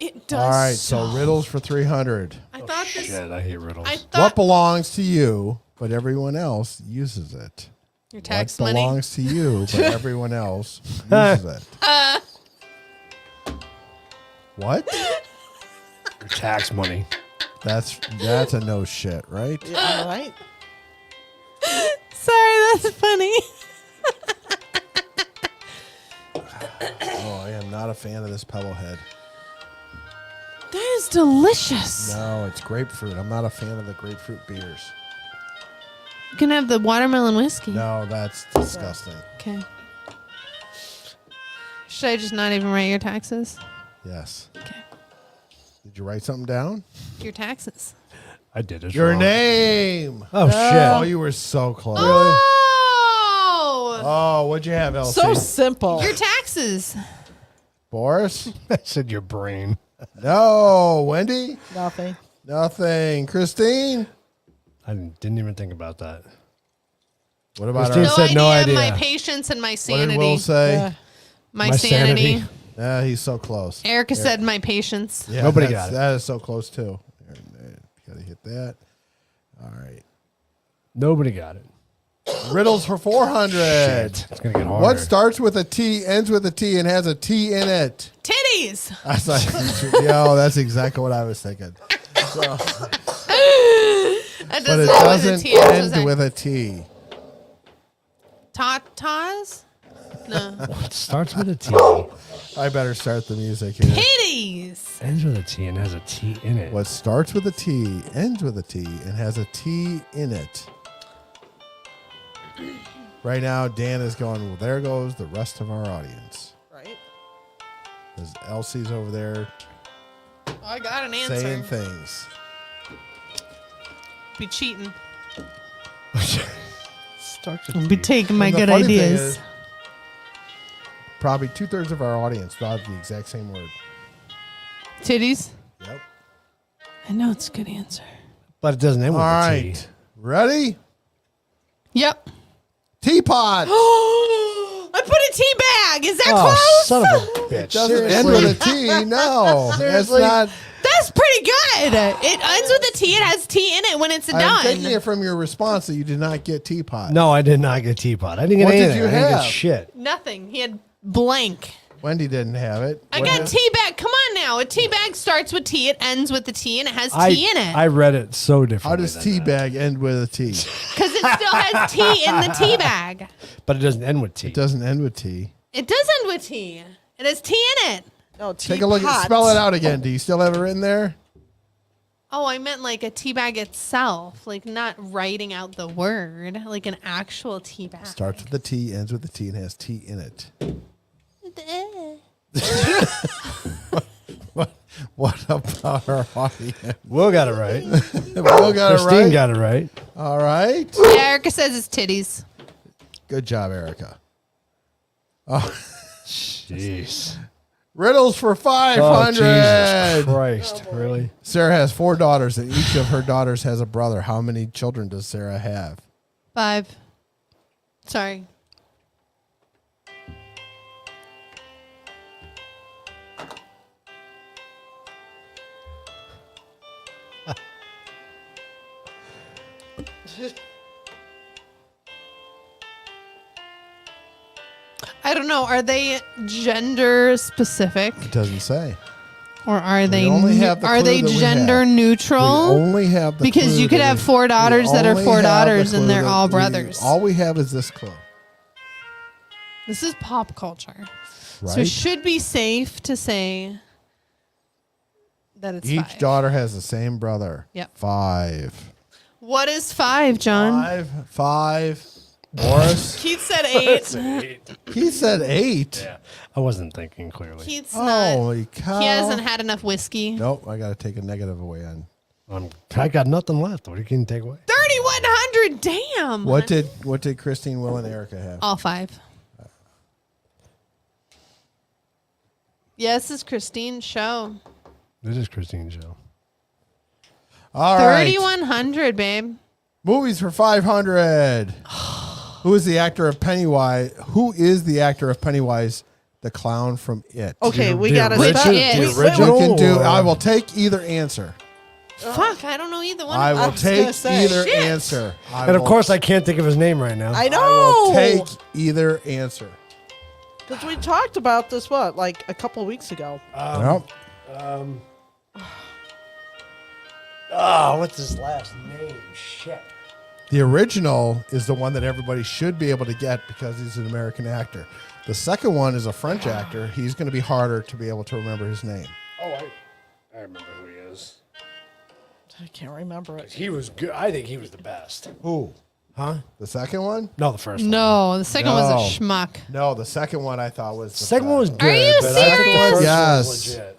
It does. All right, so riddles for 300. I thought this. Shit, I hate riddles. I What thought belongs to you, but everyone else uses it? your tax What money. belongs to you, but everyone else uses it? What? Your tax money. That's a no shit, right? All right. Sorry, that's funny. Oh, I am not a fan of this pebble head. is delicious. No, it's grapefruit. I'm not a fan of the grapefruit beers. You can have the watermelon whiskey. No, that's disgusting. Okay. Should I just not even write your taxes? Yes. Okay. Did you write something down? Your taxes. I did it. Your wrong. name. Oh, shit. Oh, you were so close. Oh! Oh, what'd you have, Elsie? So simple. Your taxes. Boris? I said your brain. No. Wendy? Nothing. Nothing. Christine? I didn't even think about that. What about Christine our... No said idea. no idea. My patience and my What sanity. did Will say? Yeah. My My sanity. sanity. Yeah, he's so close. Erica said my patience. Yeah, Nobody that's- got it. That is so close, too. Got to hit that. All right. Nobody got it. Riddles for 400. Shit. It's going to get harder. What starts with a T, ends with a T, and has a T in it? Titties. I was like, yo, that's exactly what I was thinking. So, That but it doesn't doesn't end end with a T. Tatas? No. What starts with a T, I better start the music here. Titties. ends with a T, and has a T in it? What starts with a T, ends with a T, and has a T in it? Right now, Dan is going, well, there goes the rest of our audience. Right? Because Elsie's over there Oh, I got an answer. saying things. Be cheating. Starts with Be T. taking my And the good funny thing ideas. is, probably 2/3 of our audience thought of the exact same word. Titties. Yep. I know it's a good answer. But it doesn't end All with a right. T. Ready? Yep. Teapot. I put a tea bag. Is that Oh, close? son of a bitch. Doesn't end with a T. No. That's Seriously? not. That's pretty good. It ends with a T. It has T in it when it's I'm done. taking it from your response that you did not get teapot. No, I did not get teapot. I didn't get What did anything. you I didn't have? get shit. Nothing. He had blank. Wendy didn't have it. I What got did- tea bag. Come on now. A tea bag starts with T. It ends with the T, and it has T in it. I read it so differently. How does than tea that. bag end with a T? Because it still has T in the tea bag. But it doesn't end with T. It doesn't end with T. It does end with T. It has T in it. No, Take a look at spell it out again. Do you still have it written there? Oh, I meant like a tea bag itself, like not writing out the word, like an actual tea bag. Starts with a T, ends with a T, and has T in it. What about our audience? Will got it right. Will got it Christine right. got it right. All right. Yeah, Erica says it's titties. Good job, Erica. Jeez. Riddles for Oh, 500. Jesus Christ. Really? Sarah has 4 daughters, and each of her daughters has a brother. How many children does Sarah have? 5. Sorry. I don't know. Are they gender specific, It doesn't say. or are they only have the are clue they that we gender have. neutral? We only have the Because clue you could that have we- 4 daughters we that are only 4 have the daughters and clue they're that all we- brothers. All we have is this clue. This is pop culture, Right? so it should be safe to say that it's Each 5. daughter has the same brother. Yep. 5. What is 5, John? 5. Boris. Keith said 8. He said 8. Yeah. I wasn't thinking clearly. Keith's not. Holy cow. He hasn't had enough whiskey. Nope, I got to take a negative away on. I got nothing left. What can you take away? 3,100. Damn. What did Christine, Will, and Erica have? All 5. Yeah, this is Christine's show. This is Christine's show. All right. 3,100, babe. Movies for 500. Who is the actor of Pennywise? Who is the actor of Pennywise, the clown from It? Okay, we The got to Which stop. is- The original? You can do. or- I will take either answer. Fuck, I don't know either one. I of will them. was gonna take say. either Shit. answer. And of course, I can't think of his name right now. I I know. will take either answer. Because we talked about this, like a couple weeks ago. Nope. Oh, what's his last name? Shit. The original is the one that everybody should be able to get because he's an American actor. The second one is a French actor. He's going to be harder to be able to remember his name. Oh, I remember who he is. I can't remember it. He was good. I think he was the best. Who? Huh? The second one? No, the first one. No, the second one's No. a schmuck. No, the second one I thought was the Second one was best. good. you but I think the serious? first Yes. one was legit.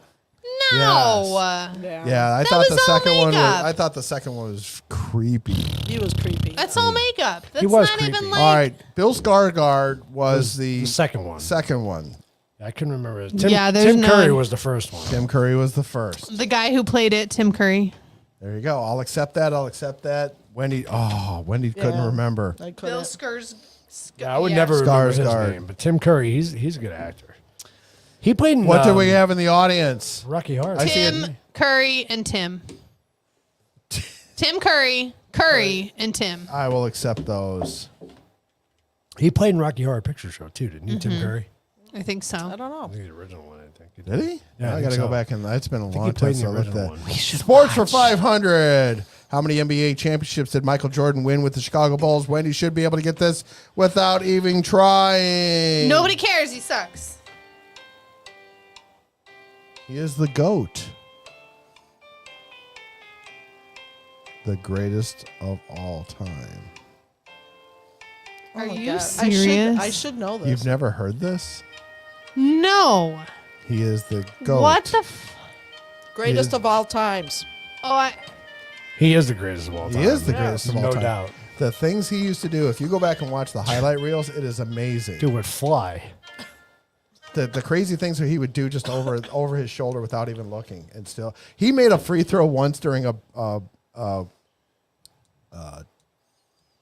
No. Yeah, I thought was the all second one was. makeup. I thought the second one was creepy. He was creepy. That's all makeup. That's was not creepy. even like. All right, Bill Skarsgård was The second one. second one. I couldn't remember it. Yeah, there's Tim Curry none. was the first one. Tim Curry was the first. The guy who played it, Tim Curry. There you go. I'll accept that. I'll accept that. Wendy. Oh, Wendy couldn't Yeah. remember. I Bill couldn't. Skurs. Yeah, I would never remember his Skarsgård. name, but Tim Curry, he's a good actor. He played in What do we have in the audience? Rocky Horror. I see it. Tim Curry and Tim. Tim Curry, Curry, and Tim. I will accept those. He played in Rocky Horror Picture Show too, didn't he? Mm-hmm. Tim Curry. I think so. I don't know. I think the original one. I think. Did he? Yeah, I I think got to go so. back and it's been a think long he time played in since I the looked at original that. one. Sports for 500. How many NBA championships did Michael Jordan win with the Chicago Bulls? Wendy should be able to get this without even trying. Nobody cares. He sucks. He is the GOAT. The greatest of all time. Are my you God. serious? I should know this. You've never heard this? No. He is the GOAT. What the? Greatest of all times. Oh, He is the greatest of all time. He is the greatest of all no time. doubt. The things he used to do, if you go back and watch the highlight reels, it is amazing. Dude would fly. The crazy things that he would do just over his shoulder without even looking, and still he made a free throw once during a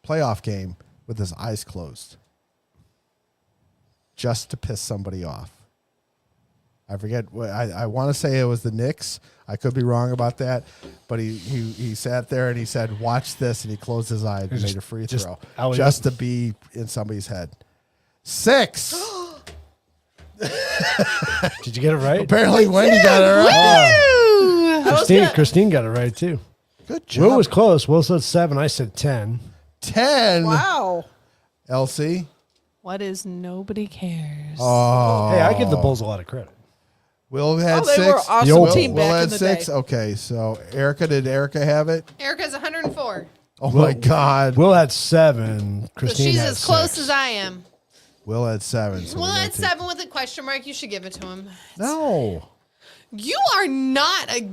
playoff game with his eyes closed, just to piss somebody off. I forget what I want to say it was the Knicks. I could be wrong about that, but he sat there and he said, "Watch this," and he closed his eye and made a free just throw alley-oop. just to be in somebody's head. 6. Did you get it right? Apparently, Wendy got it right. Christine got it right too. Good job. Will was close. Will said 7. I said 10. 10. Wow. LC. what is nobody cares? Oh, Hey, I give the Bulls a lot of credit. Will had Oh, they 6. were awesome Will, team Will back had in the 6. day. Okay, so Erica, did Erica have it? Erica's 104. Oh my God. Will had 7. So Christine she's had as close 6. as I am. Will had 7. So Well, we at gotta 7 with a question mark, you should give it to him. take- No. You are not a.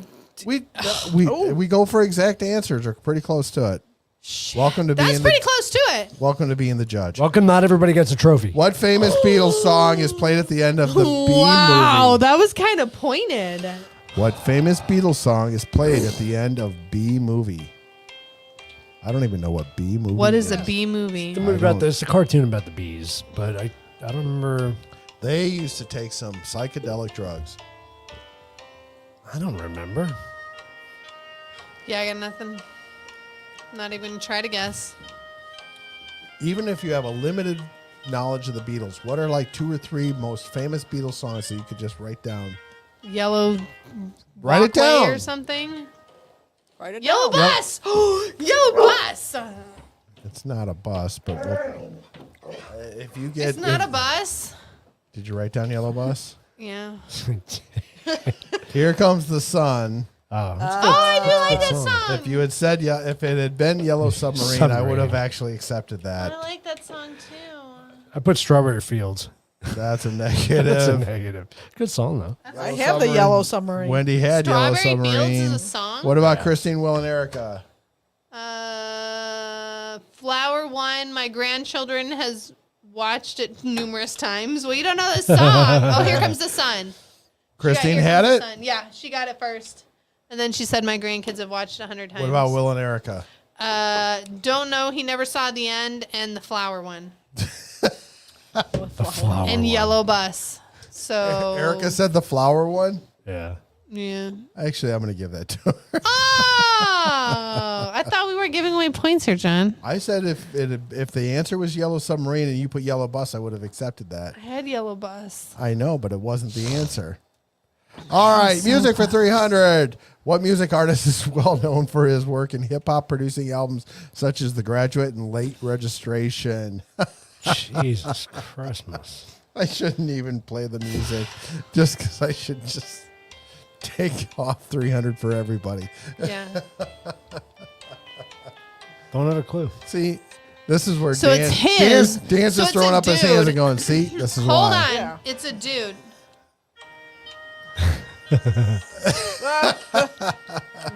We go for exact answers or pretty close to it. Welcome to That's being pretty close to it. welcome to being the judge. Welcome, not everybody gets a trophy. What famous Beatles song is played at the end of the B Wow, movie? that was kind of pointed. What famous Beatles song is played at the end of B movie? I don't even know what B movie What is a B movie? The movie about this, a cartoon about the bees, but I don't remember. They used to take some psychedelic drugs. I don't remember. Yeah, I got nothing. Not even try to guess. Even if you have a limited knowledge of the Beatles, what are like 2 or 3 most famous Beatles songs that you could just write down? Yellow Write it Walkway down. or something. Write it Yellow down. bus. Yellow bus. It's not a bus, but if you get It's not a bus. Did you write down Yellow Bus? Yeah. Here Comes the Sun. Oh, that's Oh, I do like that song. song. If you had said if it had been Yellow Submarine, I would have Submarine. actually accepted I that. like that song too. I put Strawberry Fields. That's a That's a negative. negative. Good song though. I have the Yellow Submarine. Wendy had Yellow Strawberry Submarine. Fields is a song. What about Christine, Will, and Erica? Flower One. My grandchildren has watched it numerous times. Well, you don't know this song. Oh, Here Comes the Sun. Christine Here had Comes it. the Sun. Yeah, she got it first. And then she said my grandkids have watched 100 times. What about Will and Erica? Don't know. He never saw the end and the Flower One The flower. and one. Yellow Bus. So Erica said the flower one. Yeah. yeah. Actually, I'm going to give that to her. Oh, I thought we were giving away points here, John. I said if the answer was Yellow Submarine and you put Yellow Bus, I would have accepted that. I had Yellow Bus. I know, but it wasn't the answer. All right, music for 300. What music artist is well known for his work in hip hop, producing albums such as The Graduate and Late Registration? Jesus Christmas. I shouldn't even play the music just because I should just take off 300 for everybody. Yeah. Don't have a clue. See, this is where So it's his. Dan's So just it's throwing a up his hands dude. and going, see, this is Hold why. on. Yeah. It's a dude.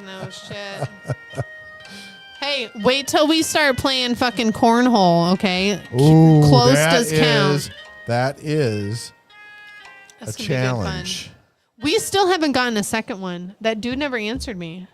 No shit. Hey, wait till we start playing fucking cornhole, okay? Ooh, Close that does count. That is That's a gonna be good fun. challenge. We still haven't gotten a second one. That dude never answered me.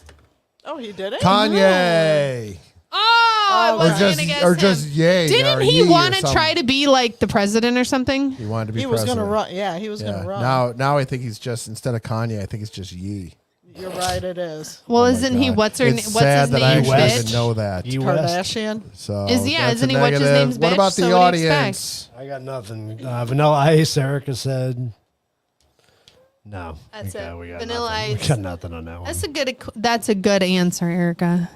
Oh, he did it? Kanye. Oh, I Or wasn't just- gonna guess or him. just yay, Didn't or he ye or want to something. try to be like the president or something? He wanted to be He was going president. to run. Yeah, he was going Yeah. to run. Now I think he's just, instead of Kanye, I think it's just Yee. You're right, it is. Well, Oh my isn't he? God. What's her? It's What's sad his that I name? actually Bitch. didn't know that. You West. Kardashian. So Is- yeah, that's isn't a he- what's his negative. name's What bitch? about So the what do you audience? I got nothing. Vanilla Ice, Erica said. No. That's we it. got, we got Vanilla nothing. Ice. We got nothing on that one. That's a good answer, Erica.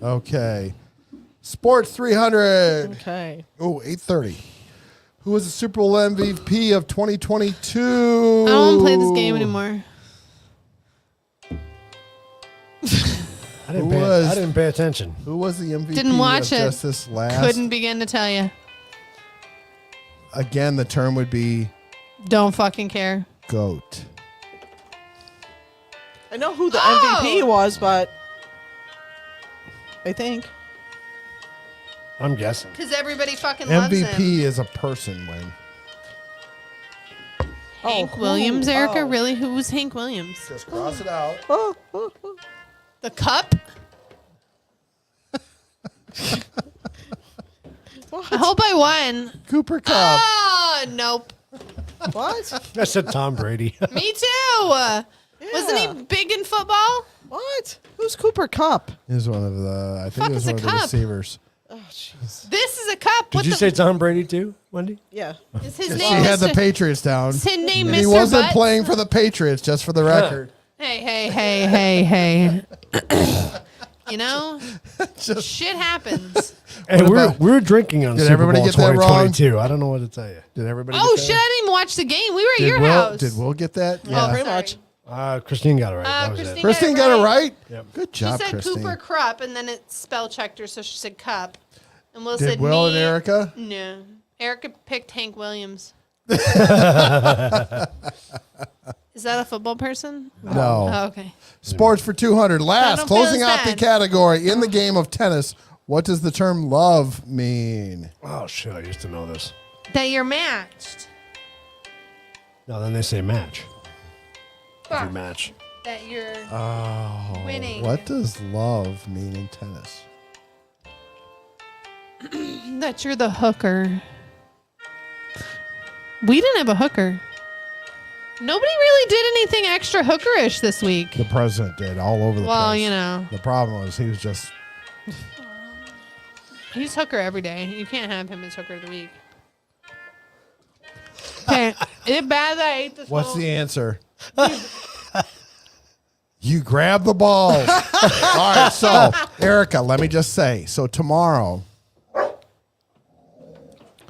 Okay. Sports 300. Okay. Oh, 8:30. Who was the Super Bowl MVP of 2022? I don't want to play this game anymore. I didn't, Who was- I didn't pay attention. Who was the MVP Didn't watch of it. just this last? Couldn't begin to tell you. Again, the term would be Don't fucking care. GOAT. I know who the Oh! MVP was, but I think. I'm guessing. Because everybody fucking loves him. MVP is a person, Wayne. Hank who? Williams, Erica? Oh. Really? Who was Hank Williams? Just cross it out. The Cup? I hope I won. Cooper Cup. Oh, nope. What? I said Tom Brady. Me too. Wasn't Yeah. he big in football? What? Who's Cooper Cup? He's one of the, I think Fuck he was is a one of the cup? receivers. Oh, jeez. This is a cup. Did What you the, say Tom Brady too, Wendy? Yeah. is his He name? had the Mr. Patriots down. Is his name And he Mr. wasn't Butts? playing for the Patriots, just for the record. Hey. You know, Just shit happens. Hey, about- we're drinking on Did Super everybody Bowl get that wrong? 2022. I don't know what to tell you. did everybody? Oh get shit! that? I didn't even watch the game. We were at Did your Will, house. Did Will get that? Oh, pretty sorry. much. Christine got it right. That was Christine it. Christine got it right. Yep. Good She job, said Christine. Cooper Krupp, and then it spell checked her, so she said Cup. And Will Did said Will me. and Erica? No, Erica picked Hank Williams. Is that a football person? No. Oh, okay. Sports for 200. Last, don't feel closing as out the bad. category in the game of tennis. What does the term love mean? Oh shit! I used to know this. That you're matched. No, then they say match. Every Fuck. match. That you're Oh, winning. what does love mean in tennis? That you're the hooker. We didn't have a hooker. Nobody really did anything extra hookerish this week. The president did all over the place. Well, you know, The problem was he was just he's hooker every day. You can't have him as hooker of the week. Okay, is it bad that I ate this? What's whole- the answer? You grab the balls. All right, so Erica, let me just say. So tomorrow,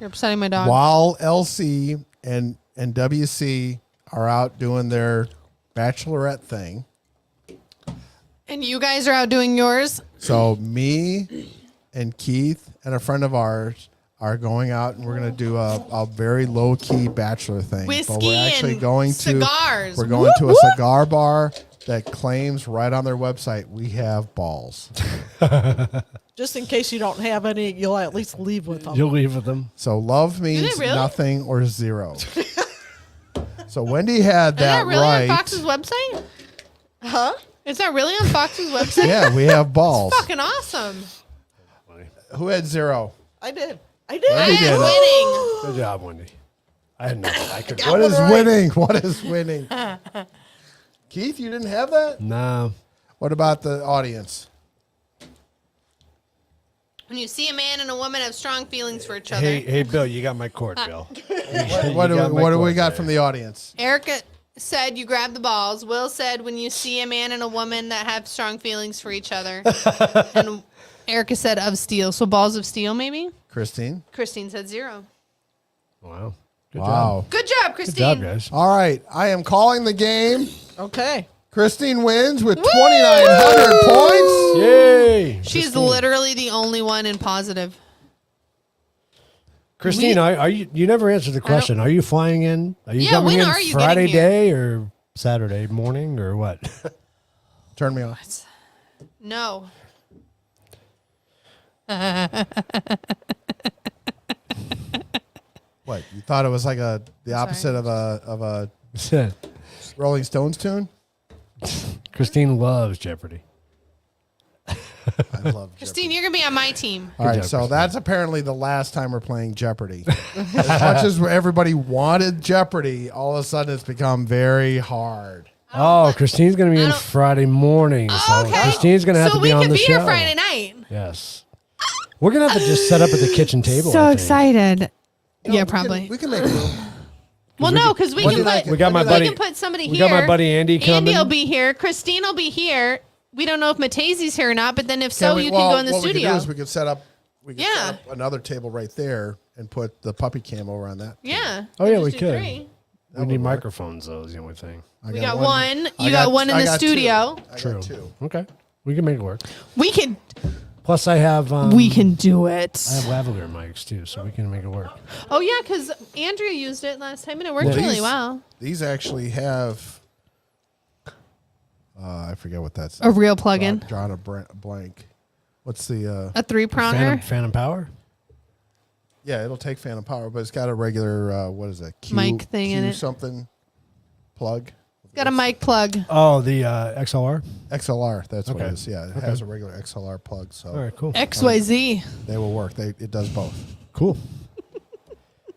You're upsetting my dog. while LC and WC are out doing their bachelorette thing, And you guys are out doing yours. so me and Keith and a friend of ours are going out and we're going to do a very low key bachelor thing. Whiskey but we're actually and going cigars. We're going to a cigar bar that claims right on their website we have balls. Just in case you don't have any, you'll at least leave with them. You'll leave with them. So love means really? nothing or zero. So Wendy had Is that that really right. on Fox's website? Huh? Is that really on Fox's website? Yeah, we have balls. Fucking awesome. Who had zero? I did. I did. Wendy I did am it. winning. Good job, Wendy. I had nothing. I could. What is winning? What is winning? Keith, you didn't have that? No. What about the audience? When you see a man and a woman have strong feelings for each other. Hey, Bill, you got my cord, Bill. What do we got from the audience? Erica said you grab the balls. Will said when you see a man and a woman that have strong feelings for each other. And Erica said of steel. So balls of steel, maybe? Christine? Christine said zero. Wow. Wow. Good job, Good Christine. job, guys. All right. I am calling the game. Okay. Christine wins with 2,900 points. Yay! She's Christine. literally the only one in positive. Christine, are you? You never answered the question. Are you flying in? Are you Yeah, coming when in are you Friday getting here? day or Saturday morning or what? Turn me off. No. What? You thought it was like the opposite of a Rolling Stones tune? Christine loves Jeopardy. I love Jeopardy. Christine, you're going to be on my team. All right, job, so Christine. that's apparently the last time we're playing Jeopardy. As much as everybody wanted Jeopardy, all of a sudden it's become very hard. Oh, Christine's going to be in don't- Friday morning. So Okay. Christine's going to have so to be on we the could be show. here Friday night. Yes. We're going to have to just set up at the kitchen table. So I think. excited. No, Yeah, we probably. we can make room. Well, no, because we When can did I put get- We got my when did I- buddy. we can put somebody We here. got my buddy Andy coming. Andy will be here. Christine will be here. We don't know if Matesi's here or not, but then if so, Can we- you well, can go in the what we studio. could do is we could set up. We could Yeah. set up another table right there and put the puppy cam over on that. Yeah. Oh, yeah, Just we do could. 3. We need microphones, though, is the only thing. We got one. I You got one in I the got studio. Two. I True. got two. Okay. We can make it work. We can Plus, I have do I it. have lavalier mics, too, so we can make it work. Oh yeah, because Andrea used it last time and it worked Well, really these- well. These actually have. I forget what that's. A real plug-in. Drawn a blank. What's the? A 3-pronger. Phantom power? Yeah, it'll take phantom power, but it's got a regular. What is that? Mic thing in it. Something. Plug. Got a mic plug. Oh, the XLR? XLR. That's what Okay. it is. Yeah, it has a regular XLR plug, so All right, cool. XYZ. they will work. It does both. Cool.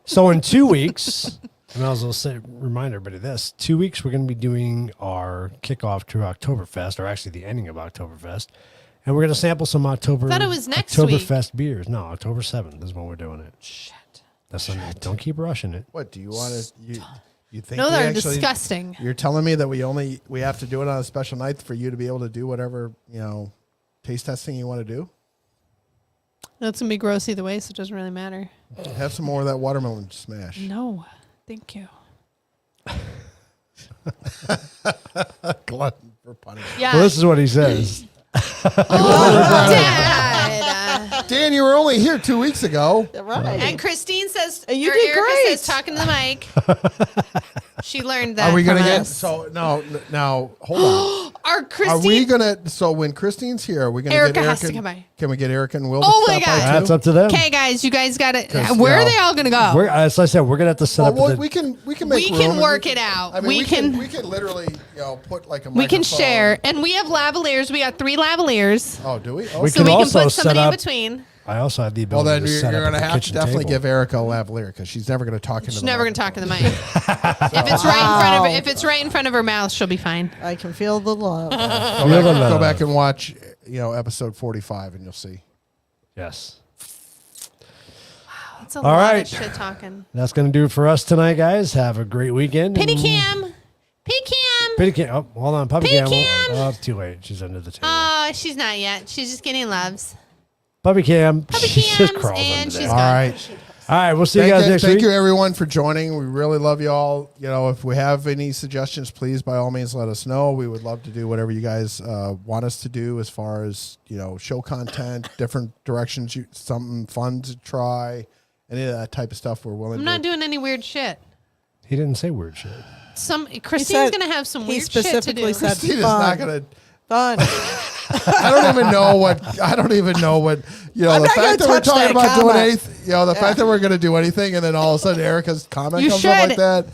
So in 2 weeks, and I was going to remind everybody this, 2 weeks we're going to be doing our kickoff to Oktoberfest, or actually the ending of Oktoberfest. And we're going to sample some Thought it was next Oktoberfest beers. No, October 7th is when we're doing it. Shit. That's don't keep rushing it. What do you want to? You think? No, we they're actually- disgusting. You're telling me that we have to do it on a special night for you to be able to do whatever taste testing you want to do. No, it's gonna be gross either way, so it doesn't really matter. Have some more of that watermelon smash. No, thank you. Glutton for punishment. Yeah. Well, this is what he says. Dad. Dan, you were only here 2 weeks ago. Right. And Christine says, And you or did Erica great. says, talking to the mic. She learned that. Are we going gonna to get so no? Now hold on. Our Christine. Are we gonna? So when Christine's here, are we gonna Erica get Erica? has to come by. Can we get Erica and Will? Oh to my stop by God. too? That's up to them. Okay, guys, you guys got it. 'Cause, Where you are know, they all going to go? As I said, we're going to have to set up Well, at the, we can make We room can and work it out. I mean, We we can- we can literally put like a we can microphone. share. And we have lavaliers. We got 3 lavaliers. Oh, do we? Oh, We So can we can also put set somebody in up- between. I also have the well, ability then to you're set up gonna at the have to kitchen definitely table. give Erica a lavalier because she's never gonna talk into She's the never going to microphone. talk to the mic. If it's right in front of her, if it's right in front of her mouth, she'll be fine. I can feel the love. Go back and watch episode 45 and you'll see. Yes. That's a All lot right. of shit talking. That's going to do it for us tonight, guys. Have a great weekend. Penny and- Cam. Penny Cam. Penny Cam. Oh, hold on. Puppy Penny Cam. Cam. Oh, it's too late. She's under the table. Oh, she's not yet. She's just getting loves. Puppy Cam. Puppy She just Cams, crawls and under she's there. All gone. right. All right. We'll see you guys next Thank week. you everyone for joining. We really love you all. If we have any suggestions, please by all means let us know. We would love to do whatever you guys want us to do as far as show content, different directions, something fun to try, any of that type of stuff. We're willing. I'm not doing any weird shit. He didn't say weird shit. Christine's said- going to have some he weird shit to specifically do. said- Christine is Fun. not gonna. Fun. I don't even know what. I'm The not fact gonna that we're touch talking that about doing comment. anything. The fact that we're going to do anything, and then all of a sudden Erica's comment You comes up should. like that.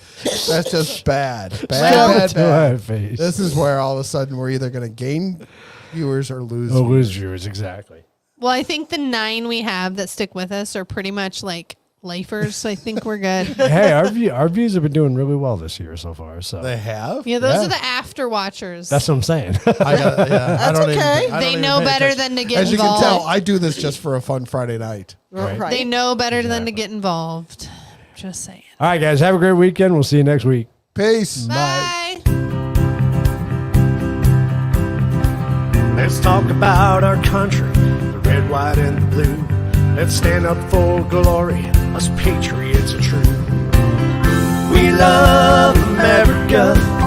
That's just bad. Show Bad. it to our Bad. face. This is where all of a sudden we're either going to gain viewers or lose. Oh, lose viewers. Exactly. Well, I think the 9 we have that stick with us are pretty much like lifers. So I think we're good. Hey, our views have been doing really well this year so far. So They have. Yeah, those Yeah. are the after watchers. that's what I'm saying. That's okay. They know better than to get As you involved. can tell, I do this just for a fun Friday night. Right. Right. They know better than to get involved. Just saying. All right, guys. Have a great weekend. We'll see you next week. Peace. Bye. Let's talk about our country, the red, white, and the blue. Let's stand up for glory, us patriots are true. We love America.